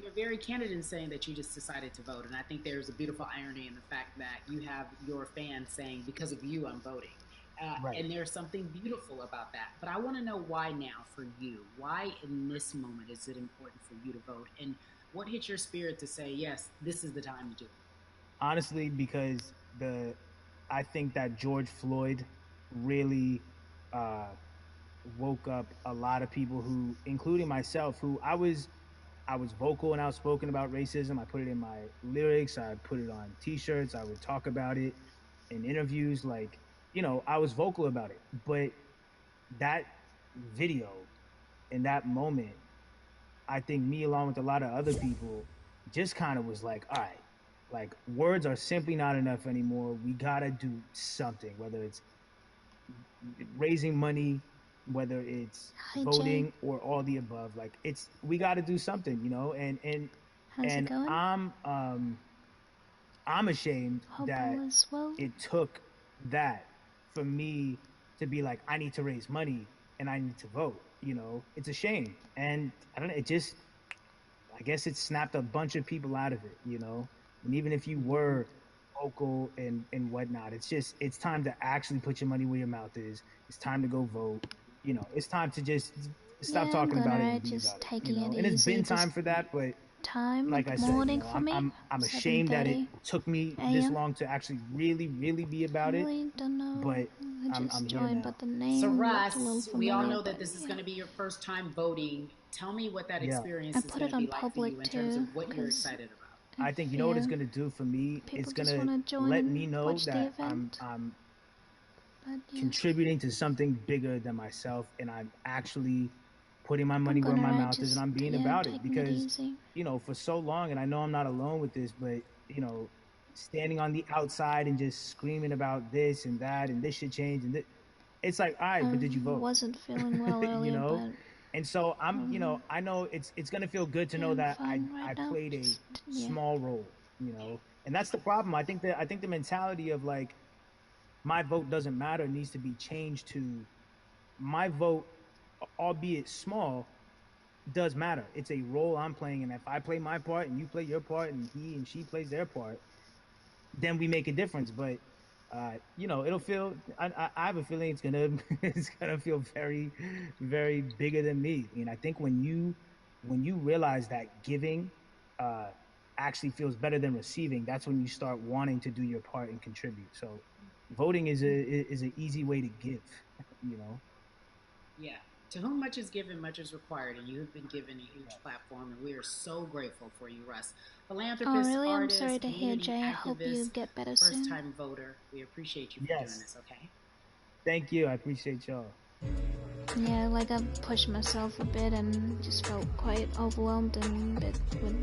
[SPEAKER 6] You're very candid in saying that you just decided to vote, and I think there's a beautiful irony in the fact that you have your fans saying, because of you, I'm voting. Right. And there's something beautiful about that. But I want to know why now for you. Why in this moment is it important for you to vote? And what hit your spirit to say, yes, this is the time to do it?
[SPEAKER 9] Honestly, because I think that George Floyd really woke up a lot of people who, including myself, who I was vocal and outspoken about racism. I put it in my lyrics. I put it on T-shirts. I would talk about it in interviews. Like, you know, I was vocal about it. But that video in that moment, I think me, along with a lot of other people, just kind of was like, all right, like, words are simply not enough anymore. We got to do something, whether it's raising money, whether it's voting, or all the above. Like, we got to do something, you know. And I'm ashamed that it took that for me to be like, I need to raise money and I need to vote. You know, it's a shame. And I don't know, I guess it snapped a bunch of people out of it, you know. And even if you were vocal and whatnot, it's time to actually put your money where your mouth is. It's time to go vote. You know, it's time to just stop talking about it and be about it. You know? And it's been time for that, but like I said, you know, I'm ashamed that it took me this long to actually really, really be about it. But I'm here now.
[SPEAKER 6] So Russ, we all know that this is going to be your first time voting. Tell me what that experience is going to be like for you in terms of what you're excited about.
[SPEAKER 9] I think, you know what it's going to do for me? It's going to let me know that I'm contributing to something bigger than myself, and I'm actually putting my money where my mouth is, and I'm being about it because, you know, for so long, and I know I'm not alone with this, but, you know, standing on the outside and just screaming about this and that and this should change and it's like, all right, but did you vote?
[SPEAKER 1] Wasn't feeling well earlier,
[SPEAKER 9] you know,
[SPEAKER 1] but,
[SPEAKER 9] and so I'm, you know, I know it's gonna feel good to know that I played a small role, you know, and that's the problem. I think the mentality of like my vote doesn't matter needs to be changed to my vote, albeit small, does matter. It's a role I'm playing, and if I play my part and you play your part and he and she plays their part, then we make a difference. But you know, it'll feel. I have a feeling it's gonna feel very, very bigger than me. I mean, I think when you realize that giving actually feels better than receiving, that's when you start wanting to do your part and contribute. So, voting is an easy way to give. You know.
[SPEAKER 6] Yeah. To whom much is given, much is required, and you have been given a huge platform, and we are so grateful for you, Russ. Philanthropist,
[SPEAKER 1] really?
[SPEAKER 6] artist,
[SPEAKER 1] I'm sorry to hear, Jay.
[SPEAKER 6] activist,
[SPEAKER 1] I hope you get better soon.
[SPEAKER 6] First-time voter. We appreciate you for doing this, okay?
[SPEAKER 9] Thank you. I appreciate y'all.
[SPEAKER 1] Yeah, like I pushed myself a bit and just felt quite overwhelmed and a bit,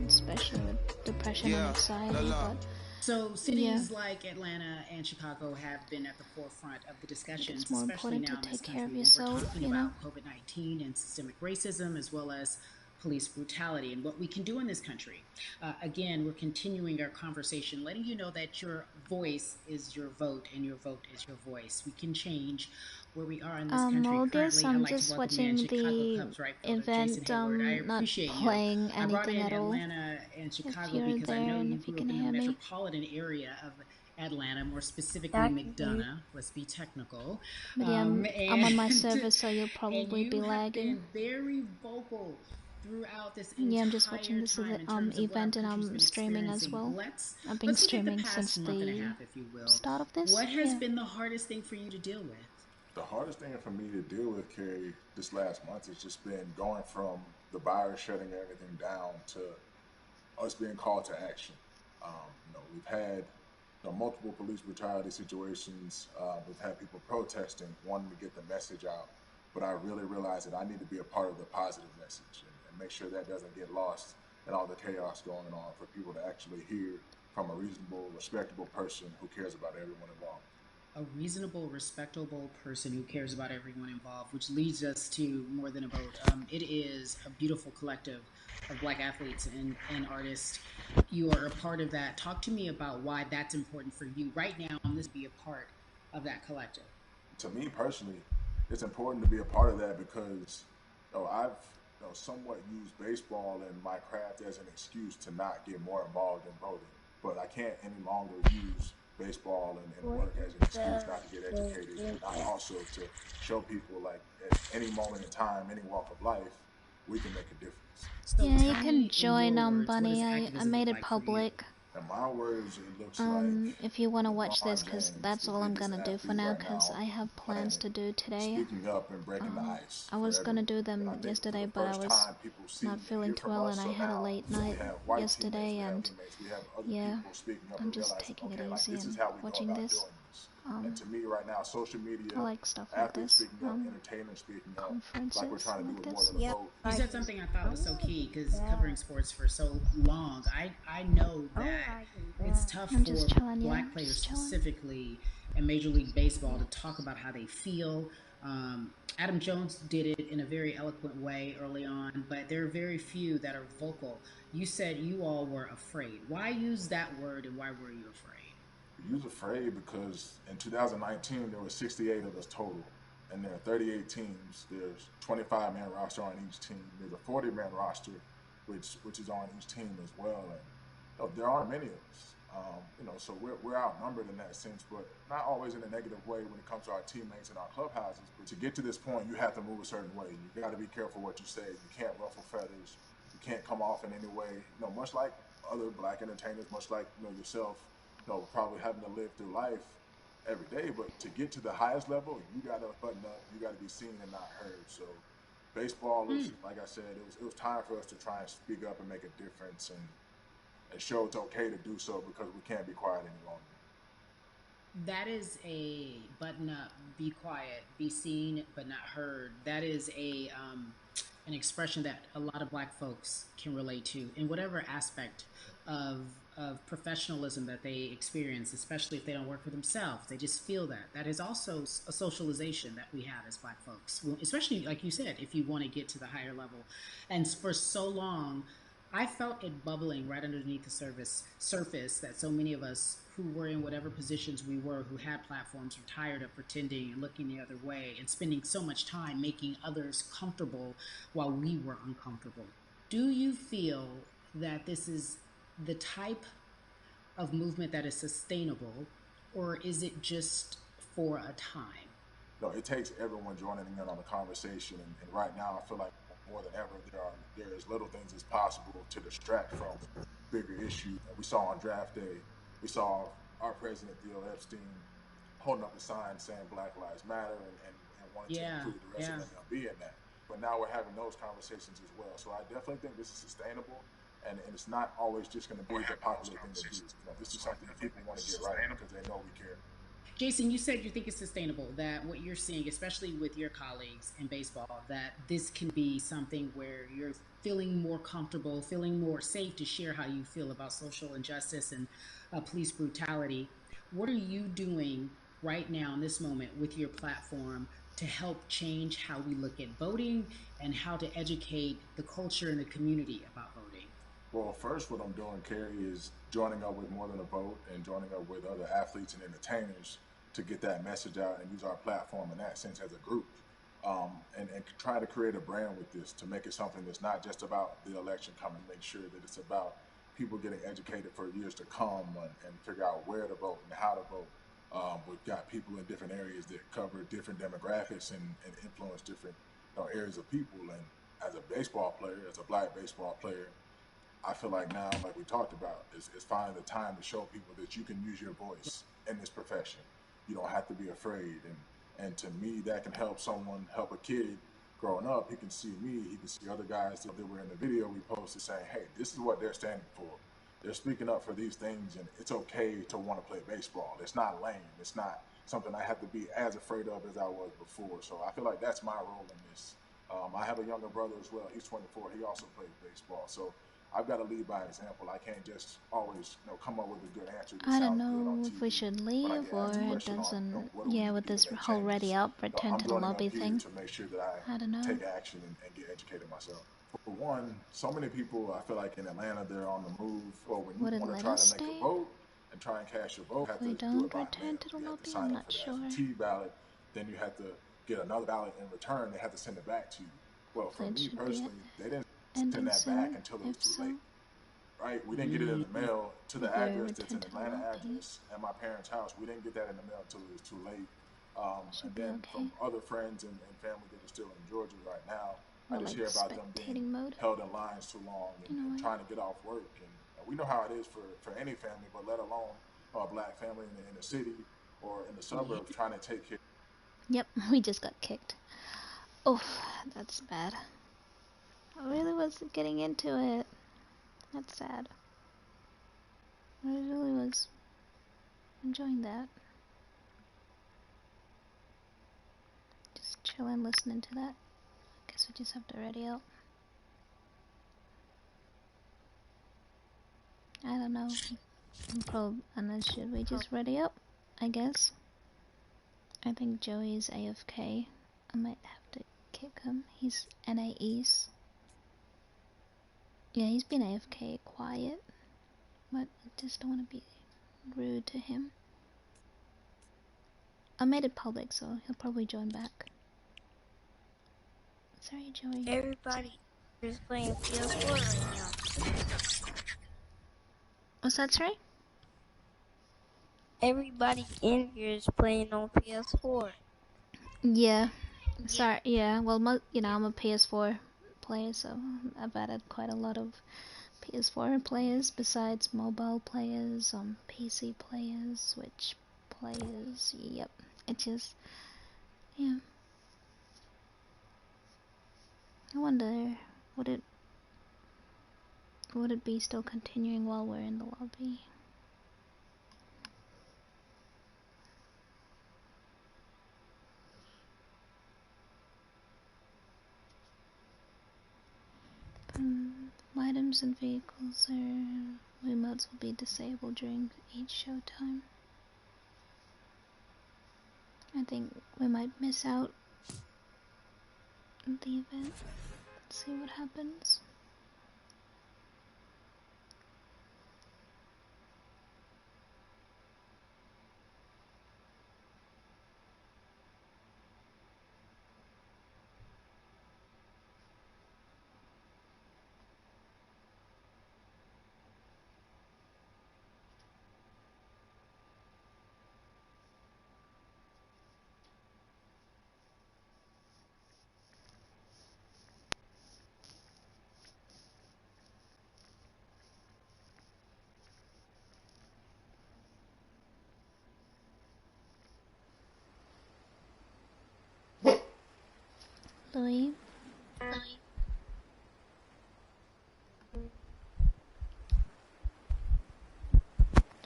[SPEAKER 1] especially with depression and anxiety. But
[SPEAKER 6] so cities like Atlanta and Chicago have been at the forefront of the discussions,
[SPEAKER 1] it's more
[SPEAKER 6] especially
[SPEAKER 1] important
[SPEAKER 6] now
[SPEAKER 1] to
[SPEAKER 6] in this
[SPEAKER 1] take care of
[SPEAKER 6] country
[SPEAKER 1] yourself,
[SPEAKER 6] when we're talking about COVID-19 and systemic racism, as well as police brutality and what we can do in this country. Again, we're continuing our conversation, letting you know that your voice is your vote and your vote is your voice. We can change where we are in this country
[SPEAKER 1] August,
[SPEAKER 6] currently.
[SPEAKER 1] I'm
[SPEAKER 6] I'd like
[SPEAKER 1] just
[SPEAKER 6] to welcome
[SPEAKER 1] watching the
[SPEAKER 6] Cubs, right,
[SPEAKER 1] event, not playing anything
[SPEAKER 6] I brought in
[SPEAKER 1] at all.
[SPEAKER 6] Atlanta and Chicago because I know you grew up in the metropolitan area of Atlanta, more specifically McDonough. Let's be technical.
[SPEAKER 1] But yeah, I'm on my server, so you'll probably be lagging.
[SPEAKER 6] Been very vocal throughout this
[SPEAKER 1] I'm just watching this event, and I'm streaming as well. I've been streaming since the start of this.
[SPEAKER 6] What has been the hardest thing for you to deal with?
[SPEAKER 10] The hardest thing for me to deal with, Carrie, this last month has just been going from the virus shutting everything down to us being called to action. You know, we've had multiple police brutality situations. We've had people protesting, wanting to get the message out. But I really realized that I need to be a part of the positive message and make sure that doesn't get lost in all the chaos going on, for people to actually hear from a reasonable, respectable person who cares about everyone involved.
[SPEAKER 6] A reasonable, respectable person who cares about everyone involved, which leads us to More Than a Vote. It is a beautiful collective of Black athletes and artists. You are a part of that. Talk to me about why that's important for you right now, and this be a part of that collective.
[SPEAKER 10] To me personally, it's important to be a part of that because I've somewhat used baseball and my craft as an excuse to not get more involved in voting. But I can't any longer use baseball and work as an excuse not to get educated, and not also to show people, like, at any moment in time, any walk of life, we can make a difference.
[SPEAKER 1] So yeah, you can join Bunny. I made it public.
[SPEAKER 10] In my words, it looks like
[SPEAKER 1] if you want to watch this, because that's all I'm gonna do for now, because I have plans to do today.
[SPEAKER 10] Speaking up and breaking the ice.
[SPEAKER 1] I was gonna do them yesterday, but I was not feeling too well, and I had a late night yesterday, and yeah, I'm just taking it easy and watching this.
[SPEAKER 10] And to me right now, social media,
[SPEAKER 1] I like stuff like this.
[SPEAKER 10] entertainment speaking up, like we're trying to do with More Than a Vote.
[SPEAKER 6] You said something I thought was so key, because covering sports for so long, I know that it's tough for Black players specifically in Major League Baseball to talk about how they feel. Adam Jones did it in a very eloquent way early on, but there are very few that are vocal. You said you all were afraid. Why use that word, and why were you afraid?
[SPEAKER 10] We was afraid because in 2019 there were 68 of us total, and there are 38 teams. There's 25-man roster on each team. There's a 40-man roster, which is on each team as well. And there aren't many of us. So we're outnumbered in that sense, but not always in a negative way when it comes to our teammates and our clubhouses. But to get to this point, you have to move a certain way. You got to be careful what you say. You can't ruffle feathers. You can't come off in any way. Much like other Black entertainers, much like yourself. Probably having to live through life every day, but to get to the highest level, you got to button up, you got to be seen and not heard. So baseball is, like I said, it was time for us to try and speak up and make a difference and show it's okay to do so, because we can't be quiet any longer.
[SPEAKER 6] That is a button up, be quiet, be seen but not heard. That is a an expression that a lot of Black folks can relate to in whatever aspect of professionalism that they experience, especially if they don't work for themselves. They just feel that. That is also a socialization that we have as Black folks, especially, like you said, if you want to get to the higher level. And for so long, I felt it bubbling right underneath the surface that so many of us who were in whatever positions we were, who had platforms, were tired of pretending and looking the other way and spending so much time making others comfortable while we were uncomfortable. Do you feel that this is the type of movement that is sustainable, or is it just for a time?
[SPEAKER 10] No, it takes everyone joining in on the conversation, and right now I feel like more than ever there is little things as possible to distract from bigger issues. And we saw on draft day, we saw our president Theo Epstein holding up a sign saying Black Lives Matter and wanting to include the rest of MLB in that. But now we're having those conversations as well. So I definitely think this is sustainable, and it's not always just going to be the popular thing to do. You know, this is something that people want to get right because they know we care.
[SPEAKER 6] Jason, you said you think it's sustainable, that what you're seeing, especially with your colleagues in baseball, that this can be something where you're feeling more comfortable, feeling more safe to share how you feel about social injustice and police brutality. What are you doing right now in this moment with your platform to help change how we look at voting and how to educate the culture and the community about voting?
[SPEAKER 10] Well, first, what I'm doing, Carrie, is joining up with More Than a Vote and joining up with other athletes and entertainers to get that message out and use our platform in that sense as a group. And try to create a brand with this to make it something that's not just about the election coming, make sure that it's about people getting educated for years to come and figure out where to vote and how to vote. We've got people in different areas that cover different demographics and influence different areas of people. And as a baseball player, as a Black baseball player, I feel like now, like we talked about, is finding the time to show people that you can use your voice in this profession. You don't have to be afraid. And to me, that can help help a kid growing up. He can see me, he can see other guys that were in the video we posted saying, hey, this is what they're standing for. They're speaking up for these things, and it's okay to want to play baseball. It's not lame. It's not something I have to be as afraid of as I was before. So I feel like that's my role in this. I have a younger brother as well. He's 24. He also plays baseball. So I've got to lead by example. I can't just always come up with a good answer.
[SPEAKER 1] I don't know if we should leave or it doesn't. Yeah, with this whole ready out, return to the lobby thing.
[SPEAKER 10] To make sure that I
[SPEAKER 1] don't know.
[SPEAKER 10] take action and get educated myself. For one, so many people, I feel like in Atlanta, they're on the move. Or when you want to try to make a vote and try and cast your vote,
[SPEAKER 1] if we don't return to the lobby, I'm not sure.
[SPEAKER 10] T ballot, then you have to get another ballot in return. They have to send it back to you. Well, for me personally, they didn't send that back until it was too late. Right? We didn't get it in the mail to the address that's an Atlanta address at my parents' house. We didn't get that in the mail until it was too late. And then from other friends and family that are still in Georgia right now, I just hear about them being held in lines too long and trying to get off work. And we know how it is for any family, but let alone a Black family in the city or in the suburbs trying to take care.
[SPEAKER 1] Yep, we just got kicked. Oh, that's bad. I really wasn't getting into it. That's sad. I really was enjoying that. Just chilling, listening to that. I guess we just have to ready up. I don't know. Unless should we just ready up? I guess. I think Joey's AFK. I might have to kick him. He's NA East. Yeah, he's been AFK quiet. But I just don't want to be rude to him. I made it public, so he'll probably join back. Sorry, Joey.
[SPEAKER 11] Everybody is playing PS4 right now.
[SPEAKER 1] What's that, sorry?
[SPEAKER 11] Everybody in here is playing on PS4.
[SPEAKER 1] Yeah. Sorry, yeah. Well, I'm a PS4 player, so I've added quite a lot of PS4 players besides mobile players, PC players, Switch players. Yep. It just, yeah. I wonder, would it be still continuing while we're in the lobby? Arms and vehicles or remotes will be disabled during each show time. I think we might miss out on the event. Let's see what happens. Louis?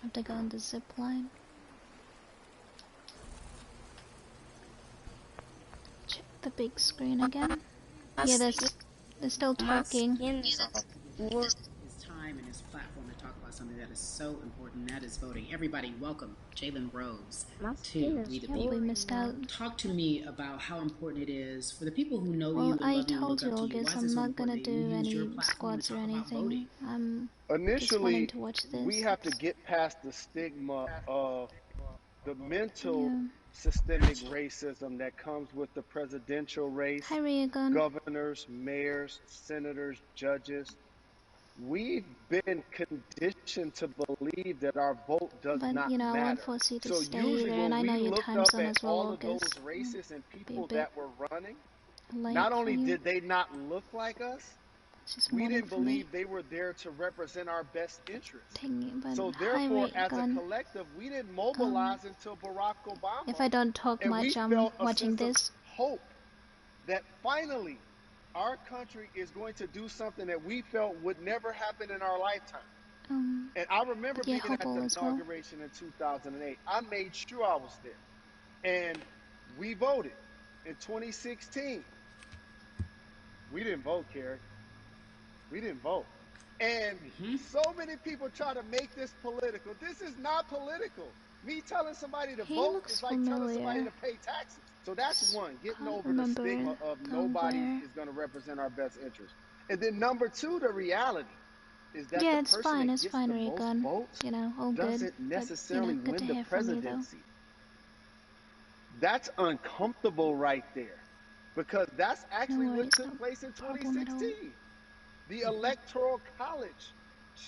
[SPEAKER 1] Have to go on the zip line. Check the big screen again. Yeah, they're still talking.
[SPEAKER 6] His time and his platform to talk about something that is so important, that is voting. Everybody, welcome Jalen Rose to We the People.
[SPEAKER 1] We missed out.
[SPEAKER 6] Talk to me about how important it is for the people who know
[SPEAKER 1] Well,
[SPEAKER 6] you and
[SPEAKER 1] I
[SPEAKER 6] love you and
[SPEAKER 1] told
[SPEAKER 6] look
[SPEAKER 1] you,
[SPEAKER 6] up to you.
[SPEAKER 1] August,
[SPEAKER 6] Why is
[SPEAKER 1] I'm
[SPEAKER 6] it so
[SPEAKER 1] not gonna
[SPEAKER 6] important that you
[SPEAKER 1] do
[SPEAKER 6] use your
[SPEAKER 1] any
[SPEAKER 6] platform
[SPEAKER 1] squads
[SPEAKER 6] to
[SPEAKER 1] or
[SPEAKER 6] talk about
[SPEAKER 1] anything.
[SPEAKER 6] voting?
[SPEAKER 1] I'm
[SPEAKER 4] Initially,
[SPEAKER 1] just wanting to watch this.
[SPEAKER 4] we have to get past the stigma of the mental systemic racism that comes with the presidential race.
[SPEAKER 1] Hi, Reagan.
[SPEAKER 4] Governors, mayors, senators, judges. We've been conditioned to believe that our vote does not
[SPEAKER 1] you know, I
[SPEAKER 4] matter.
[SPEAKER 1] won't force you to
[SPEAKER 4] So
[SPEAKER 1] stay
[SPEAKER 4] usually
[SPEAKER 1] either, and I
[SPEAKER 4] when
[SPEAKER 1] know
[SPEAKER 4] we
[SPEAKER 1] your
[SPEAKER 4] looked
[SPEAKER 1] time
[SPEAKER 4] up
[SPEAKER 1] zone
[SPEAKER 4] at
[SPEAKER 1] as well,
[SPEAKER 4] all of those
[SPEAKER 1] August.
[SPEAKER 4] races and
[SPEAKER 1] Be a
[SPEAKER 4] people
[SPEAKER 1] bit
[SPEAKER 4] that were running,
[SPEAKER 1] late
[SPEAKER 4] not
[SPEAKER 1] for
[SPEAKER 4] only
[SPEAKER 1] you.
[SPEAKER 4] did they not look like us,
[SPEAKER 1] It's just
[SPEAKER 4] we
[SPEAKER 1] morning
[SPEAKER 4] didn't
[SPEAKER 1] for me.
[SPEAKER 4] believe they were there to represent our best interests.
[SPEAKER 1] Dang it, but
[SPEAKER 4] So
[SPEAKER 1] hi,
[SPEAKER 4] therefore, as a
[SPEAKER 1] Reagan.
[SPEAKER 4] collective, we didn't mobilize until Barack Obama.
[SPEAKER 1] If I don't talk
[SPEAKER 4] and
[SPEAKER 1] much,
[SPEAKER 4] we
[SPEAKER 1] I'm
[SPEAKER 4] felt a
[SPEAKER 1] watching
[SPEAKER 4] sense
[SPEAKER 1] this.
[SPEAKER 4] of hope that finally our country is going to do something that we felt would never happen in our lifetime. And I remember being at the inauguration in 2008. I made sure I was there. And we voted in 2016. We didn't vote, Carrie. We didn't vote. And so many people try to make this political. This is not political. Me telling somebody to vote is like telling somebody to pay taxes. So that's one, getting over the stigma of nobody is going to represent our best interest. And then number two, the reality is that the person that gets the most votes doesn't necessarily win the presidency. That's uncomfortable right there, because that's actually what took place in 2016. The Electoral College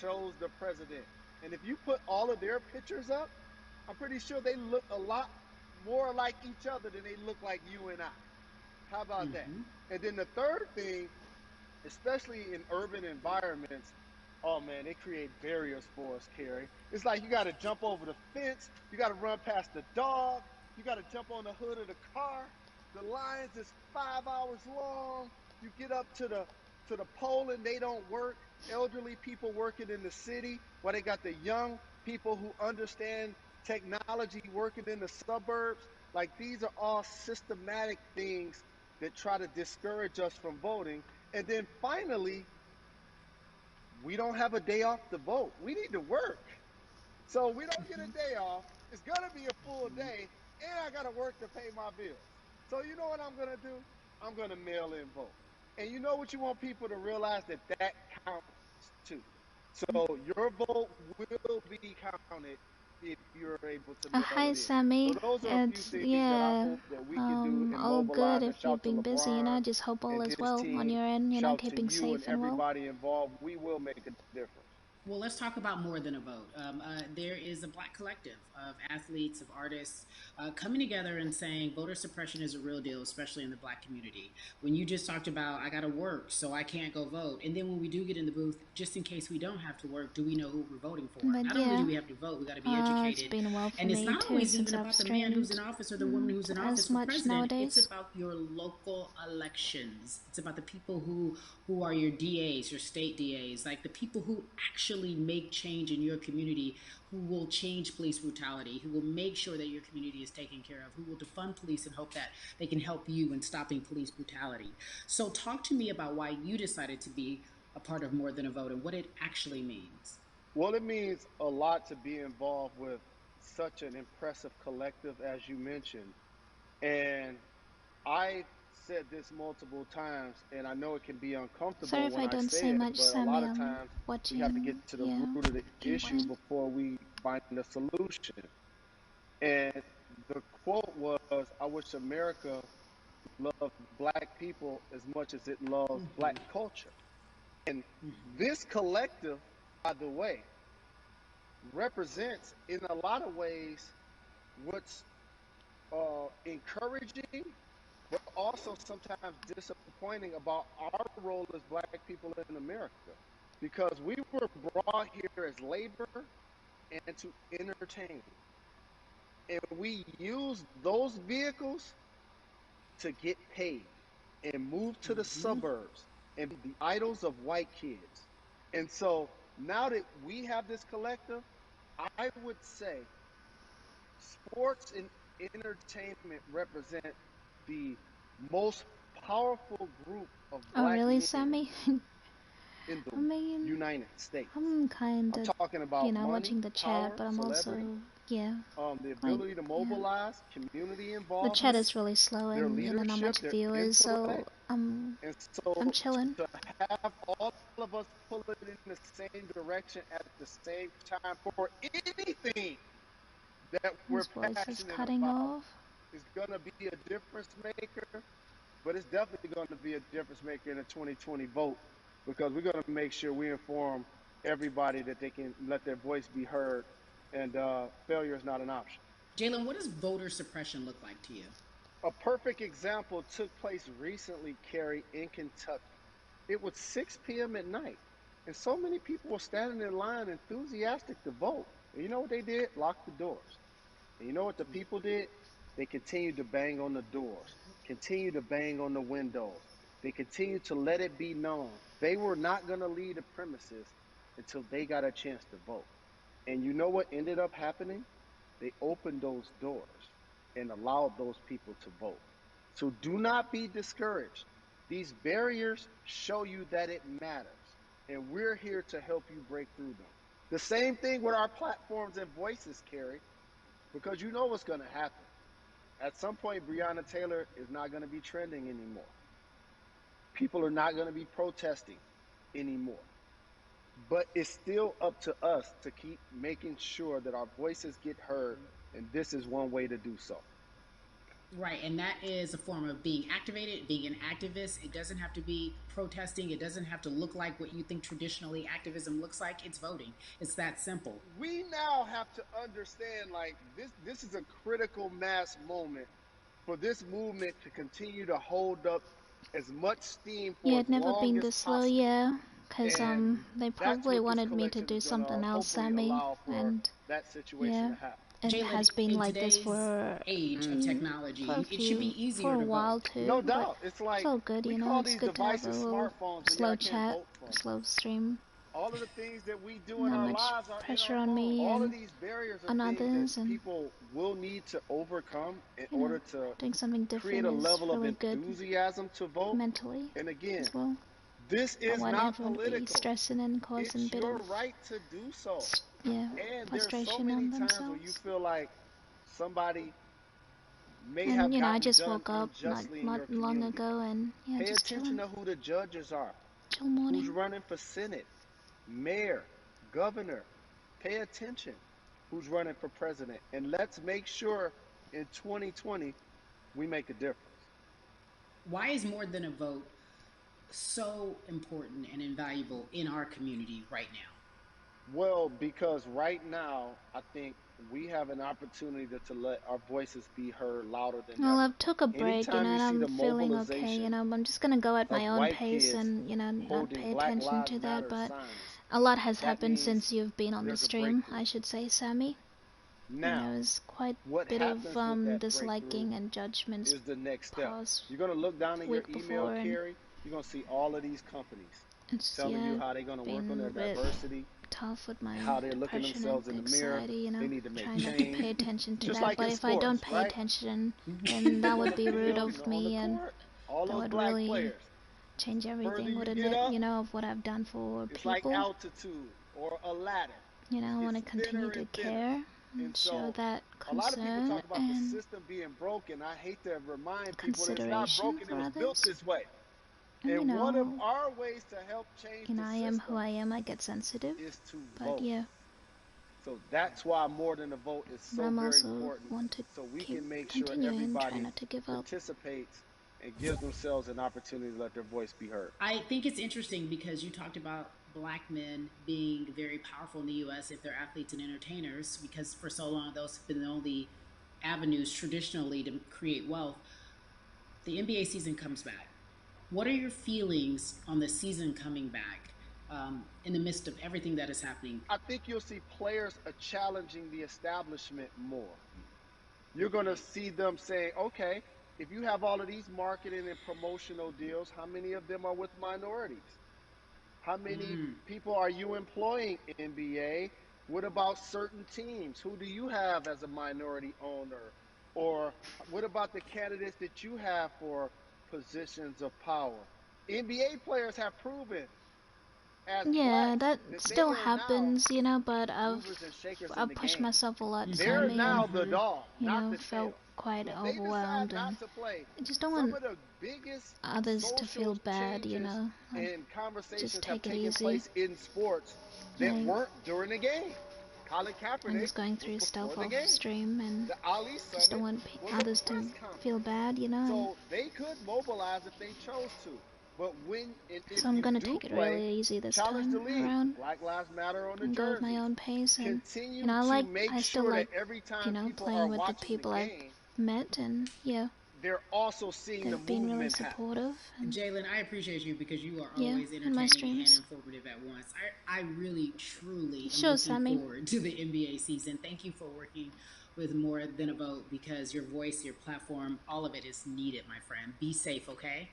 [SPEAKER 4] chose the president. And if you put all of their pictures up, I'm pretty sure they look a lot more like each other than they look like you and I. How about that? And then the third thing, especially in urban environments, oh man, they create barriers for us, Carrie. It's like you got to jump over the fence, you got to run past the dog, you got to jump on the hood of the car. The lines is 5 hours long. You get up to the poll and they don't work. Elderly people working in the city, while they got the young people who understand technology working in the suburbs. Like, these are all systematic things that try to discourage us from voting. And then finally, we don't have a day off to vote. We need to work. So we don't get a day off. It's going to be a full day, and I got to work to pay my bills. So you know what I'm going to do? I'm going to mail in vote. And you know what you want people to realize? That counts too. So your vote will be counted if you're able to mail
[SPEAKER 1] hi,
[SPEAKER 4] it in.
[SPEAKER 1] Sammy.
[SPEAKER 4] So those are a few things that I hope that we can do and
[SPEAKER 1] all
[SPEAKER 4] mobilize.
[SPEAKER 1] good
[SPEAKER 4] And
[SPEAKER 1] if
[SPEAKER 4] shout
[SPEAKER 1] you've
[SPEAKER 4] to
[SPEAKER 1] been busy,
[SPEAKER 4] LeBron
[SPEAKER 1] and I just hope all
[SPEAKER 4] and
[SPEAKER 1] is
[SPEAKER 4] his
[SPEAKER 1] well
[SPEAKER 4] team.
[SPEAKER 1] on your end,
[SPEAKER 4] Shout
[SPEAKER 1] keeping
[SPEAKER 4] to you
[SPEAKER 1] safe
[SPEAKER 4] and
[SPEAKER 1] well.
[SPEAKER 4] everybody involved. We will make a difference.
[SPEAKER 6] Well, let's talk about more than a vote. There is a black collective of athletes, of artists, coming together and saying voter suppression is a real deal, especially in the black community. When you just talked about, I got to work, so I can't go vote. And then when we do get in the booth, just in case we don't have to work, do we know who we're voting for?
[SPEAKER 1] But
[SPEAKER 6] not only do we have to vote, we got to be educated.
[SPEAKER 1] It's been a while for
[SPEAKER 6] and it's
[SPEAKER 1] me
[SPEAKER 6] not
[SPEAKER 1] too,
[SPEAKER 6] always
[SPEAKER 1] since
[SPEAKER 6] even
[SPEAKER 1] I've
[SPEAKER 6] about the man who's in office or the woman who's in office for president.
[SPEAKER 1] Nowadays.
[SPEAKER 6] It's about your local elections. It's about the people who are your DAs, your state DAs, like the people who actually make change in your community, who will change police brutality, who will make sure that your community is taken care of, who will defund police and hope that they can help you in stopping police brutality. So talk to me about why you decided to be a part of More Than a Vote and what it actually means?
[SPEAKER 4] Well, it means a lot to be involved with such an impressive collective, as you mentioned. And I said this multiple times, and I know it can be uncomfortable when I say it, but a lot of times we have to get to the root of the issue before we find a solution. And the quote was, I wish America loved black people as much as it loves black culture. And this collective, by the way, represents in a lot of ways what's encouraging, but also sometimes disappointing about our role as black people in America. Because we were brought here as labor and to entertain. And we use those vehicles to get paid and move to the suburbs and be the idols of white kids. And so now that we have this collective, I would say sports and entertainment represent the most powerful group of black men
[SPEAKER 1] Sammy?
[SPEAKER 4] in the United States.
[SPEAKER 1] I'm kind of,
[SPEAKER 4] talking about money,
[SPEAKER 1] watching the chat,
[SPEAKER 4] power,
[SPEAKER 1] but I'm also,
[SPEAKER 4] the ability to mobilize, community involvement.
[SPEAKER 1] The chat is really slow and not much viewers, so I'm chilling.
[SPEAKER 4] To have all of us pull it in the same direction at the same time for anything that we're passionate about is going to be a difference maker, but it's definitely going to be a difference maker in the 2020 vote, because we're going to make sure we inform everybody that they can let their voice be heard, and failure is not an option.
[SPEAKER 6] Jalen, what does voter suppression look like to you?
[SPEAKER 4] A perfect example took place recently, Carrie, in Kentucky. It was 6 p.m. at night, and so many people were standing in line enthusiastic to vote. And you know what they did? Locked the doors. And you know what the people did? They continued to bang on the doors, continued to bang on the windows. They continued to let it be known they were not going to leave the premises until they got a chance to vote. And you know what ended up happening? They opened those doors and allowed those people to vote. So do not be discouraged. These barriers show you that it matters, and we're here to help you break through them. The same thing with our platforms and voices, Carrie, because you know what's going to happen. At some point, Breonna Taylor is not going to be trending anymore. People are not going to be protesting anymore. But it's still up to us to keep making sure that our voices get heard, and this is one way to do so.
[SPEAKER 6] Right, and that is a form of being activated, being an activist. It doesn't have to be protesting. It doesn't have to look like what you think traditionally activism looks like. It's voting. It's that simple.
[SPEAKER 4] We now have to understand, like, this is a critical mass moment for this movement to continue to hold up as much steam for
[SPEAKER 1] it's never been this slow, because they probably wanted me to do something else, Sammy, and
[SPEAKER 4] that situation to happen.
[SPEAKER 1] It has been like this for
[SPEAKER 6] age of technology.
[SPEAKER 1] It should be easier for a while too.
[SPEAKER 4] No doubt, it's like
[SPEAKER 1] it's all good, you know. It's good to have a little slow chat, slow stream.
[SPEAKER 4] All of the things that we do in our lives are
[SPEAKER 1] pressure on me
[SPEAKER 4] all of these barriers are things that people will need to overcome in order to
[SPEAKER 1] doing something different
[SPEAKER 4] create a level of enthusiasm to vote
[SPEAKER 1] mentally.
[SPEAKER 4] And again,
[SPEAKER 1] as well.
[SPEAKER 4] This is not political.
[SPEAKER 1] Be stressing and causing
[SPEAKER 4] it's your right to do so.
[SPEAKER 1] And
[SPEAKER 4] there's so many times when you feel like somebody may
[SPEAKER 1] and,
[SPEAKER 4] have
[SPEAKER 1] you know, I
[SPEAKER 4] gotten
[SPEAKER 1] just
[SPEAKER 4] done
[SPEAKER 1] woke up not long ago, and
[SPEAKER 4] pay
[SPEAKER 1] just
[SPEAKER 4] attention
[SPEAKER 1] chilling.
[SPEAKER 4] to who the judges are.
[SPEAKER 1] Chill morning.
[SPEAKER 4] Who's running for Senate, mayor, governor. Pay attention. Who's running for president, and let's make sure in 2020 we make a difference.
[SPEAKER 6] Why is More Than a Vote so important and invaluable in our community right now?
[SPEAKER 4] Well, because right now, I think we have an opportunity to let our voices be heard louder than
[SPEAKER 1] ever. I took a break, and I'm feeling okay. I'm just gonna go at my own pace and, not pay attention to that. But a lot has happened since you've been on the stream, I should say, Sammy.
[SPEAKER 4] Now,
[SPEAKER 1] there was quite a bit of disliking and judgments.
[SPEAKER 4] Is the next step. You're gonna look down in your email, Carrie. You're going to see all of these companies telling you how they're going to work on their diversity,
[SPEAKER 1] tough with my
[SPEAKER 4] how they're looking themselves in the mirror. They need to make
[SPEAKER 1] trying
[SPEAKER 4] change.
[SPEAKER 1] not to pay attention to
[SPEAKER 4] Just
[SPEAKER 1] that.
[SPEAKER 4] like
[SPEAKER 1] But if
[SPEAKER 4] sports,
[SPEAKER 1] I don't pay attention, then that would be rude of me, and
[SPEAKER 4] all
[SPEAKER 1] that
[SPEAKER 4] those
[SPEAKER 1] would
[SPEAKER 4] black
[SPEAKER 1] really
[SPEAKER 4] players,
[SPEAKER 1] change everything,
[SPEAKER 4] Further
[SPEAKER 1] wouldn't
[SPEAKER 4] you get
[SPEAKER 1] it?
[SPEAKER 4] up,
[SPEAKER 1] You know, of what I've done for
[SPEAKER 4] it's like
[SPEAKER 1] people.
[SPEAKER 4] altitude or a ladder.
[SPEAKER 1] You know, I want to
[SPEAKER 4] It's
[SPEAKER 1] continue
[SPEAKER 4] thinner
[SPEAKER 1] to
[SPEAKER 4] and thinner.
[SPEAKER 1] care and
[SPEAKER 4] And
[SPEAKER 1] show
[SPEAKER 4] so
[SPEAKER 1] that
[SPEAKER 4] a lot of people
[SPEAKER 1] concern
[SPEAKER 4] talk about the
[SPEAKER 1] and
[SPEAKER 4] system being broken. I hate to remind people that it's not
[SPEAKER 1] consideration
[SPEAKER 4] broken. It
[SPEAKER 1] for
[SPEAKER 4] was built
[SPEAKER 1] others.
[SPEAKER 4] this way.
[SPEAKER 1] And you
[SPEAKER 4] And one of
[SPEAKER 1] know,
[SPEAKER 4] our ways to help change the
[SPEAKER 1] I am who
[SPEAKER 4] system
[SPEAKER 1] I am. I get sensitive,
[SPEAKER 4] is to
[SPEAKER 1] but
[SPEAKER 4] vote.
[SPEAKER 1] yeah.
[SPEAKER 4] So that's why more than a vote is
[SPEAKER 1] But
[SPEAKER 4] so
[SPEAKER 1] I'm
[SPEAKER 4] very
[SPEAKER 1] also
[SPEAKER 4] important.
[SPEAKER 1] want to
[SPEAKER 4] So we
[SPEAKER 1] keep
[SPEAKER 4] can make sure
[SPEAKER 1] continuing, try
[SPEAKER 4] everybody
[SPEAKER 1] not to give up.
[SPEAKER 4] participates and gives themselves an opportunity to let their voice be heard.
[SPEAKER 6] I think it's interesting because you talked about black men being very powerful in the U.S. if they're athletes and entertainers, because for so long those have been the only avenues traditionally to create wealth. The NBA season comes back. What are your feelings on the season coming back in the midst of everything that is happening?
[SPEAKER 4] I think you'll see players challenging the establishment more. You're going to see them saying, okay, if you have all of these marketing and promotional deals, how many of them are with minorities? How many people are you employing in NBA? What about certain teams? Who do you have as a minority owner? Or what about the candidates that you have for positions of power? NBA players have proven as
[SPEAKER 1] Yeah,
[SPEAKER 4] blacks
[SPEAKER 1] that
[SPEAKER 4] that they
[SPEAKER 1] still
[SPEAKER 4] are now
[SPEAKER 1] happens, you know, but
[SPEAKER 4] movers and shakers in
[SPEAKER 1] I've
[SPEAKER 4] the
[SPEAKER 1] pushed
[SPEAKER 4] game.
[SPEAKER 1] myself a lot,
[SPEAKER 4] They're
[SPEAKER 1] Sammy,
[SPEAKER 4] now
[SPEAKER 1] and
[SPEAKER 4] the dog,
[SPEAKER 1] you
[SPEAKER 4] not
[SPEAKER 1] know,
[SPEAKER 4] the
[SPEAKER 1] felt
[SPEAKER 4] tail.
[SPEAKER 1] quite
[SPEAKER 4] So if they
[SPEAKER 1] overwhelmed,
[SPEAKER 4] decide
[SPEAKER 1] and
[SPEAKER 4] not to play,
[SPEAKER 1] I just don't
[SPEAKER 4] some
[SPEAKER 1] want
[SPEAKER 4] of the biggest
[SPEAKER 1] others to feel
[SPEAKER 4] social
[SPEAKER 1] bad, you
[SPEAKER 4] changes
[SPEAKER 1] know.
[SPEAKER 4] and
[SPEAKER 1] Just
[SPEAKER 4] conversations have
[SPEAKER 1] take it
[SPEAKER 4] taken
[SPEAKER 1] easy.
[SPEAKER 4] place in sports that
[SPEAKER 1] Like,
[SPEAKER 4] weren't during the game. Colin
[SPEAKER 1] I'm
[SPEAKER 4] Kaepernick
[SPEAKER 1] just going
[SPEAKER 4] was
[SPEAKER 1] through stuff
[SPEAKER 4] before the
[SPEAKER 1] off
[SPEAKER 4] game.
[SPEAKER 1] stream, and
[SPEAKER 4] The Ali
[SPEAKER 1] just don't
[SPEAKER 4] Summit
[SPEAKER 1] want
[SPEAKER 4] was
[SPEAKER 1] others
[SPEAKER 4] a press
[SPEAKER 1] to feel
[SPEAKER 4] conference.
[SPEAKER 1] bad, you know.
[SPEAKER 4] So they could mobilize if they chose to. But if
[SPEAKER 1] So I'm
[SPEAKER 4] you
[SPEAKER 1] gonna
[SPEAKER 4] do
[SPEAKER 1] take it
[SPEAKER 4] play,
[SPEAKER 1] really easy this
[SPEAKER 4] challenge the
[SPEAKER 1] time
[SPEAKER 4] league.
[SPEAKER 1] around
[SPEAKER 4] Black Lives Matter on the
[SPEAKER 1] and go with my
[SPEAKER 4] jerseys.
[SPEAKER 1] own pace. And you
[SPEAKER 4] Continue
[SPEAKER 1] know,
[SPEAKER 4] to make
[SPEAKER 1] I still
[SPEAKER 4] sure
[SPEAKER 1] like,
[SPEAKER 4] that every
[SPEAKER 1] you
[SPEAKER 4] time
[SPEAKER 1] know,
[SPEAKER 4] people are
[SPEAKER 1] playing with the
[SPEAKER 4] watching the
[SPEAKER 1] people I've
[SPEAKER 4] game,
[SPEAKER 1] met, and yeah,
[SPEAKER 4] they're also seeing the
[SPEAKER 1] they've been really
[SPEAKER 4] movement happen.
[SPEAKER 1] supportive. And
[SPEAKER 6] Jalen, I appreciate you because you are
[SPEAKER 1] yeah,
[SPEAKER 6] always
[SPEAKER 1] in my
[SPEAKER 6] entertaining and
[SPEAKER 1] streams.
[SPEAKER 6] informative at once. I really, truly am
[SPEAKER 1] Sure,
[SPEAKER 6] looking
[SPEAKER 1] Sammy.
[SPEAKER 6] forward to the NBA season. Thank you for working with More Than a Vote because your voice, your platform, all of it is needed, my friend. Be safe, okay?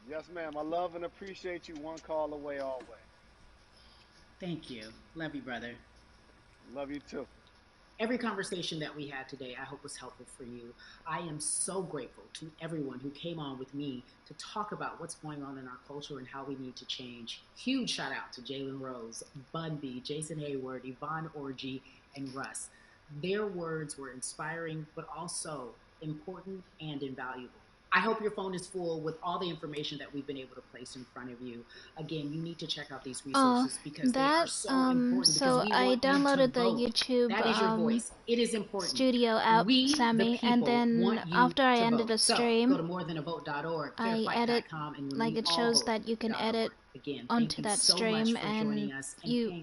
[SPEAKER 4] Yes, ma'am. I love and appreciate you. One call away, always.
[SPEAKER 6] Thank you. Love you, brother.
[SPEAKER 4] Love you too.
[SPEAKER 6] Every conversation that we had today, I hope was helpful for you. I am so grateful to everyone who came on with me to talk about what's going on in our culture and how we need to change. Huge shout out to Jalen Rose, Bun B, Jason Hayward, Yvonne Orgy, and Russ. Their words were inspiring, but also important and invaluable. I hope your phone is full with all the information that we've been able to place in front of you. Again, you need to check out these resources because they are so important.
[SPEAKER 1] So
[SPEAKER 6] because we
[SPEAKER 1] I
[SPEAKER 6] want
[SPEAKER 1] downloaded
[SPEAKER 6] you to
[SPEAKER 1] the
[SPEAKER 6] vote.
[SPEAKER 1] YouTube
[SPEAKER 6] That is your voice. It is important.
[SPEAKER 1] Studio app,
[SPEAKER 6] We,
[SPEAKER 1] Sammy,
[SPEAKER 6] the
[SPEAKER 1] and
[SPEAKER 6] people,
[SPEAKER 1] then
[SPEAKER 6] want you
[SPEAKER 1] after I
[SPEAKER 6] to
[SPEAKER 1] ended
[SPEAKER 6] vote.
[SPEAKER 1] a
[SPEAKER 6] So
[SPEAKER 1] stream,
[SPEAKER 6] go to morethanavote.org,
[SPEAKER 1] I edit,
[SPEAKER 6] fairfight.com, and
[SPEAKER 1] like it shows that you can edit
[SPEAKER 6] Again,
[SPEAKER 1] onto that
[SPEAKER 6] so
[SPEAKER 1] stream, and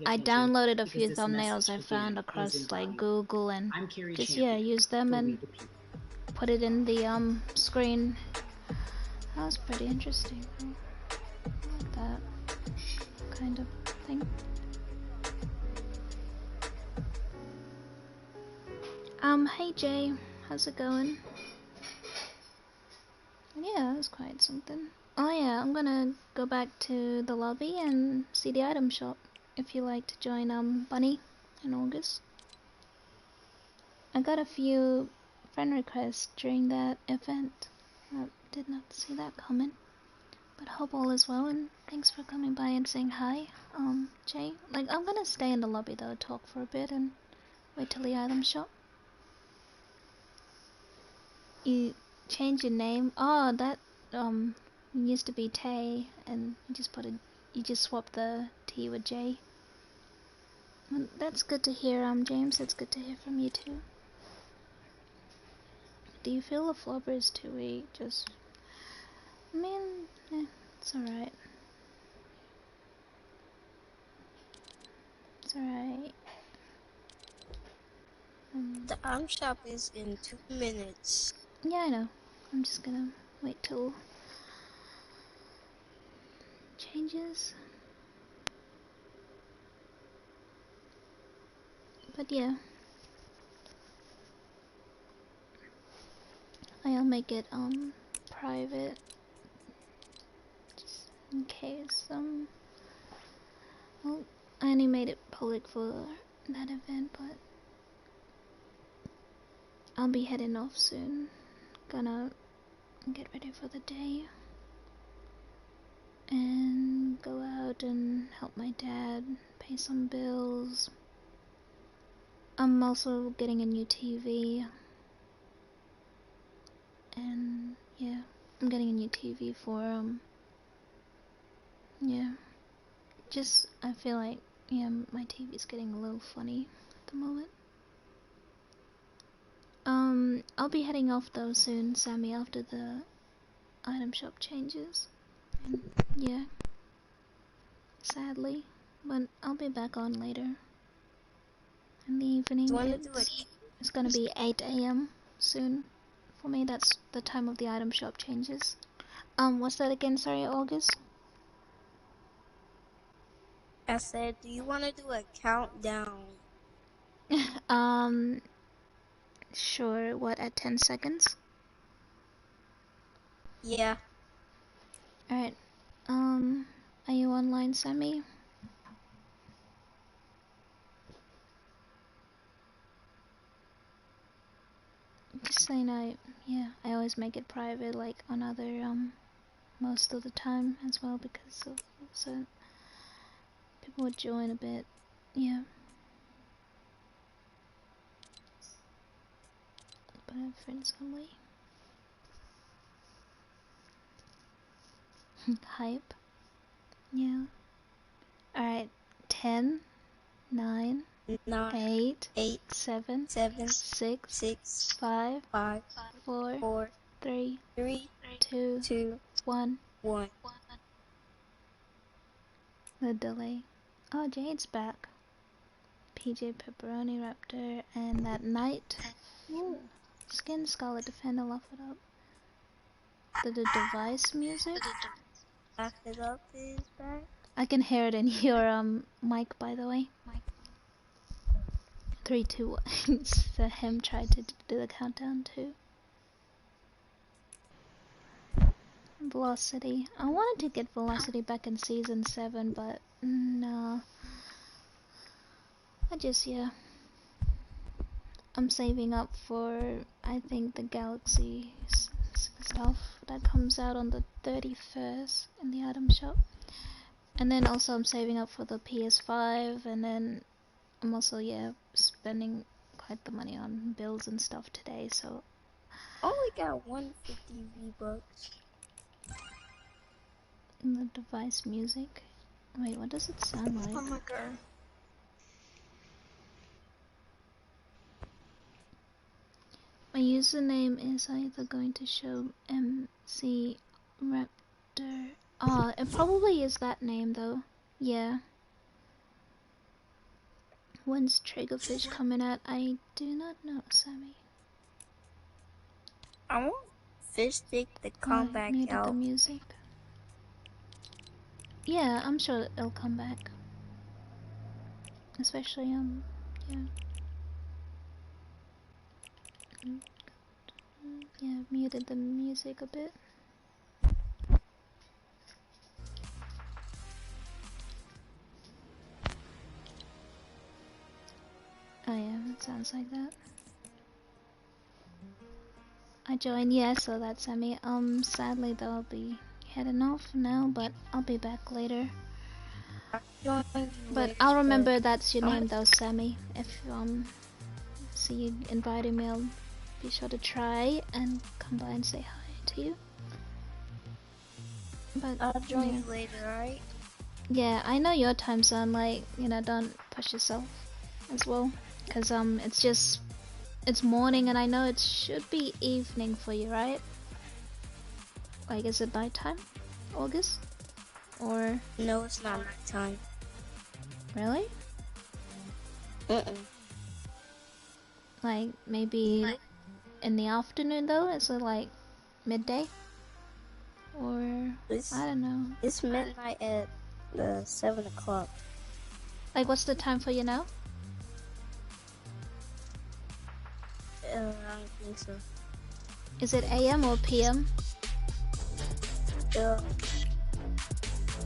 [SPEAKER 1] I downloaded a few thumbnails I found across like Google, and just use them and put it in the screen. That was pretty interesting. I like that kind of thing. Hey Jay, how's it going? Yeah, that was quite something. Oh yeah, I'm gonna go back to the lobby and see the item shop. If you like to join Bunny in August. I got a few friend requests during that event. I did not see that coming. But hope all is well, and thanks for coming by and saying hi. Jay, like, I'm gonna stay in the lobby though, talk for a bit and wait till the item shop. You changed your name? Oh, that, used to be Tay, and you just swapped the T with J. Well, that's good to hear, James, that's good to hear from you too. Do you feel the flubber is too weak? I mean, it's alright. It's alright.
[SPEAKER 11] The arm shop is in 2 minutes.
[SPEAKER 1] Yeah, I know. I'm just gonna wait till changes. But yeah, I'll make it private, just in case. Well, I only made it public for that event, but I'll be heading off soon. Gonna get ready for the day. and go out and help my dad pay some bills. I'm also getting a new TV, and yeah, I'm getting a new TV for yeah, just I feel like my TV's getting a little funny at the moment. I'll be heading off though soon, Sammy, after the item shop changes. And yeah, sadly, but I'll be back on later in the evening. It's gonna be 8 AM soon for me. That's the time of the item shop changes. What's that again? Sorry, August.
[SPEAKER 11] I said, do you want to do a countdown?
[SPEAKER 1] Sure. What, at 10 seconds?
[SPEAKER 11] Yeah.
[SPEAKER 1] Alright. Are you online, Sammy? Just so you know, yeah, I always make it private, like on other, most of the time as well, because of, so people would join a bit, yeah. But I have friends only. Hype. Yeah. Alright. 10, 9, 8, 7, 6, 5, 4, 3, 2, 1. The delay. Oh, Jade's back. PJ Pepperoni Raptor and that Knight. Skin Scarlet Defender, laugh it up. The device music.
[SPEAKER 11] Laugh it up is back.
[SPEAKER 1] I can hear it in your mic, by the way. 3, 2, 1. So him tried to do the countdown too. Velocity. I wanted to get Velocity back in season 7, but no. Yeah. I'm saving up for, I think, the Galaxy stuff that comes out on the 31st in the item shop. And then also I'm saving up for the PS5, and then I'm also, yeah, spending quite the money on bills and stuff today, so.
[SPEAKER 11] Only got 150 V-Bucks.
[SPEAKER 1] And the device music. Wait, what does it sound like?
[SPEAKER 11] Oh my god.
[SPEAKER 1] My username is either going to show MC Raptor. Oh, it probably is that name though. Yeah. When's Triggerfish coming out? I do not know, Sammy.
[SPEAKER 11] I want Fish Stick to come back out.
[SPEAKER 1] The music. Yeah, I'm sure it'll come back. Especially yeah. Yeah, muted the music a bit. Oh yeah, it sounds like that. I joined, yeah, so that's Sammy. Sadly though, I'll be heading off now, but I'll be back later. But I'll remember that's your name though, Sammy. If see you invited me, I'll be sure to try and come by and say hi to you. But
[SPEAKER 11] I'll join you later, alright?
[SPEAKER 1] Yeah, I know your time zone, like, you know, don't push yourself as well. Cause it's morning and I know it should be evening for you, right? Like, is it nighttime, August? Or?
[SPEAKER 11] No, it's not nighttime.
[SPEAKER 1] Really? Like, maybe in the afternoon though? Is it like midday? Or, I don't know.
[SPEAKER 11] It's midnight at 7 o'clock.
[SPEAKER 1] Like, what's the time for you now?
[SPEAKER 11] I don't think so.
[SPEAKER 1] Is it AM or PM?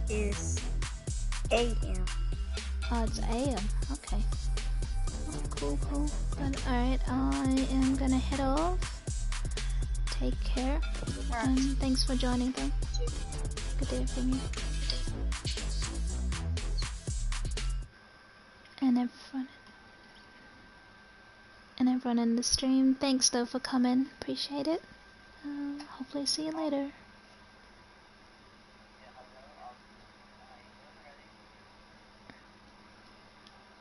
[SPEAKER 11] It's AM.
[SPEAKER 1] Oh, it's AM. Okay. Oh, cool. But alright, I am gonna head off. Take care. And thanks for joining though. Good day from you. everyone in the stream. Thanks though for coming. Appreciate it. Hopefully see you later.